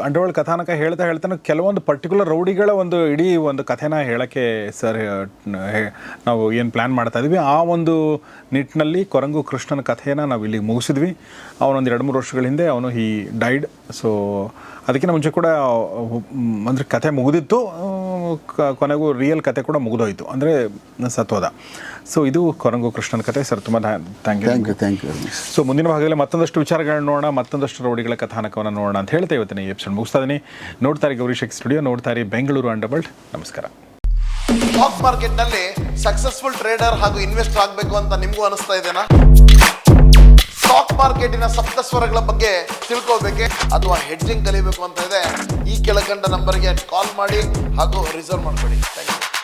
ಅಂಡರ್ವರ್ಲ್ಡ್ ಕಥಾನಕ ಹೇಳ್ತಾನೆ ಕೆಲವೊಂದು ಪರ್ಟಿಕ್ಯುಲರ್ ರೌಡಿಗಳ ಒಂದು ಇಡೀ ಒಂದು ಕಥೆನ ಹೇಳೋಕ್ಕೆ ಸರ್ ನಾವು ಏನು ಪ್ಲ್ಯಾನ್ ಮಾಡ್ತಾ ಇದ್ವಿ, ಆ ಒಂದು ನಿಟ್ಟಿನಲ್ಲಿ ಕೊರಂಗು ಕೃಷ್ಣನ ಕಥೆಯನ್ನು ನಾವು ಇಲ್ಲಿ ಮುಗಿಸಿದ್ವಿ. ಅವನೊಂದು 2-3 ವರ್ಷಗಳ ಹಿಂದೆ ಅವನು ಹಿ ಡೈಡ್. ಸೊ ಅದಕ್ಕಿಂತ ಮುಂಚೆ ಕೂಡ ಅಂದರೆ ಕಥೆ ಮುಗಿದಿತ್ತು, ಕೊನೆಗೂ ರಿಯಲ್ ಕತೆ ಕೂಡ ಮುಗಿದೋಯ್ತು, ಅಂದರೆ ಸತ್ವದ. ಸೊ ಇದು ಕೊರಂಗು ಕೃಷ್ಣನ ಕತೆ. ಸರ್ ತುಂಬ ಥ್ಯಾಂಕ್ ಯು. ಸೊ ಮುಂದಿನ ಭಾಗದಲ್ಲಿ ಮತ್ತೊಂದಷ್ಟು ವಿಚಾರಗಳನ್ನ ನೋಡೋಣ, ಮತ್ತೊಂದಷ್ಟು ರೌಡಿಗಳ ಕಥಾನಕವನ್ನು ನೋಡೋಣ ಅಂತ ಹೇಳ್ತಾ ಇವತ್ತಿನ ಈ ಎಪಿಸೋಡ್ ಮುಗಿಸ್ತಾ ಇದ್ದೀನಿ. ನೋಡ್ತಾರೆ ಗೌರಿಶಕ್ತಿ ಸ್ಟುಡಿಯೋ, ನೋಡ್ತಾರೆ ಬೆಂಗಳೂರು ಅಂಡರ್ವರ್ಲ್ಡ್. ನಮಸ್ಕಾರ. ಸ್ಟಾಕ್ ಮಾರ್ಕೆಟ್ನಲ್ಲಿ ಸಕ್ಸಸ್ಫುಲ್ ಟ್ರೇಡರ್ ಹಾಗೂ ಇನ್ವೆಸ್ಟರ್ ಆಗಬೇಕು ಅಂತ ನಿಮಗೂ ಅನಿಸ್ತಾ ಇದೆನಾ? ಸ್ಟಾಕ್ ಮಾರ್ಕೆಟಿನ ಸಪ್ತಸ್ವರಗಳ ಬಗ್ಗೆ ತಿಳ್ಕೋಬೇಕೆ ಅಥವಾ ಹೆಡ್ಜಿಂಗ್ ಕಲಿಬೇಕು ಅಂತ ಇದೆ, ಈ ಕೆಳಕಂಡ ನಂಬರ್ಗೆ ಕಾಲ್ ಮಾಡಿ ಹಾಗೂ ರಿಸರ್ವ್ ಮಾಡ್ಕೊಳ್ಳಿ. Thank you.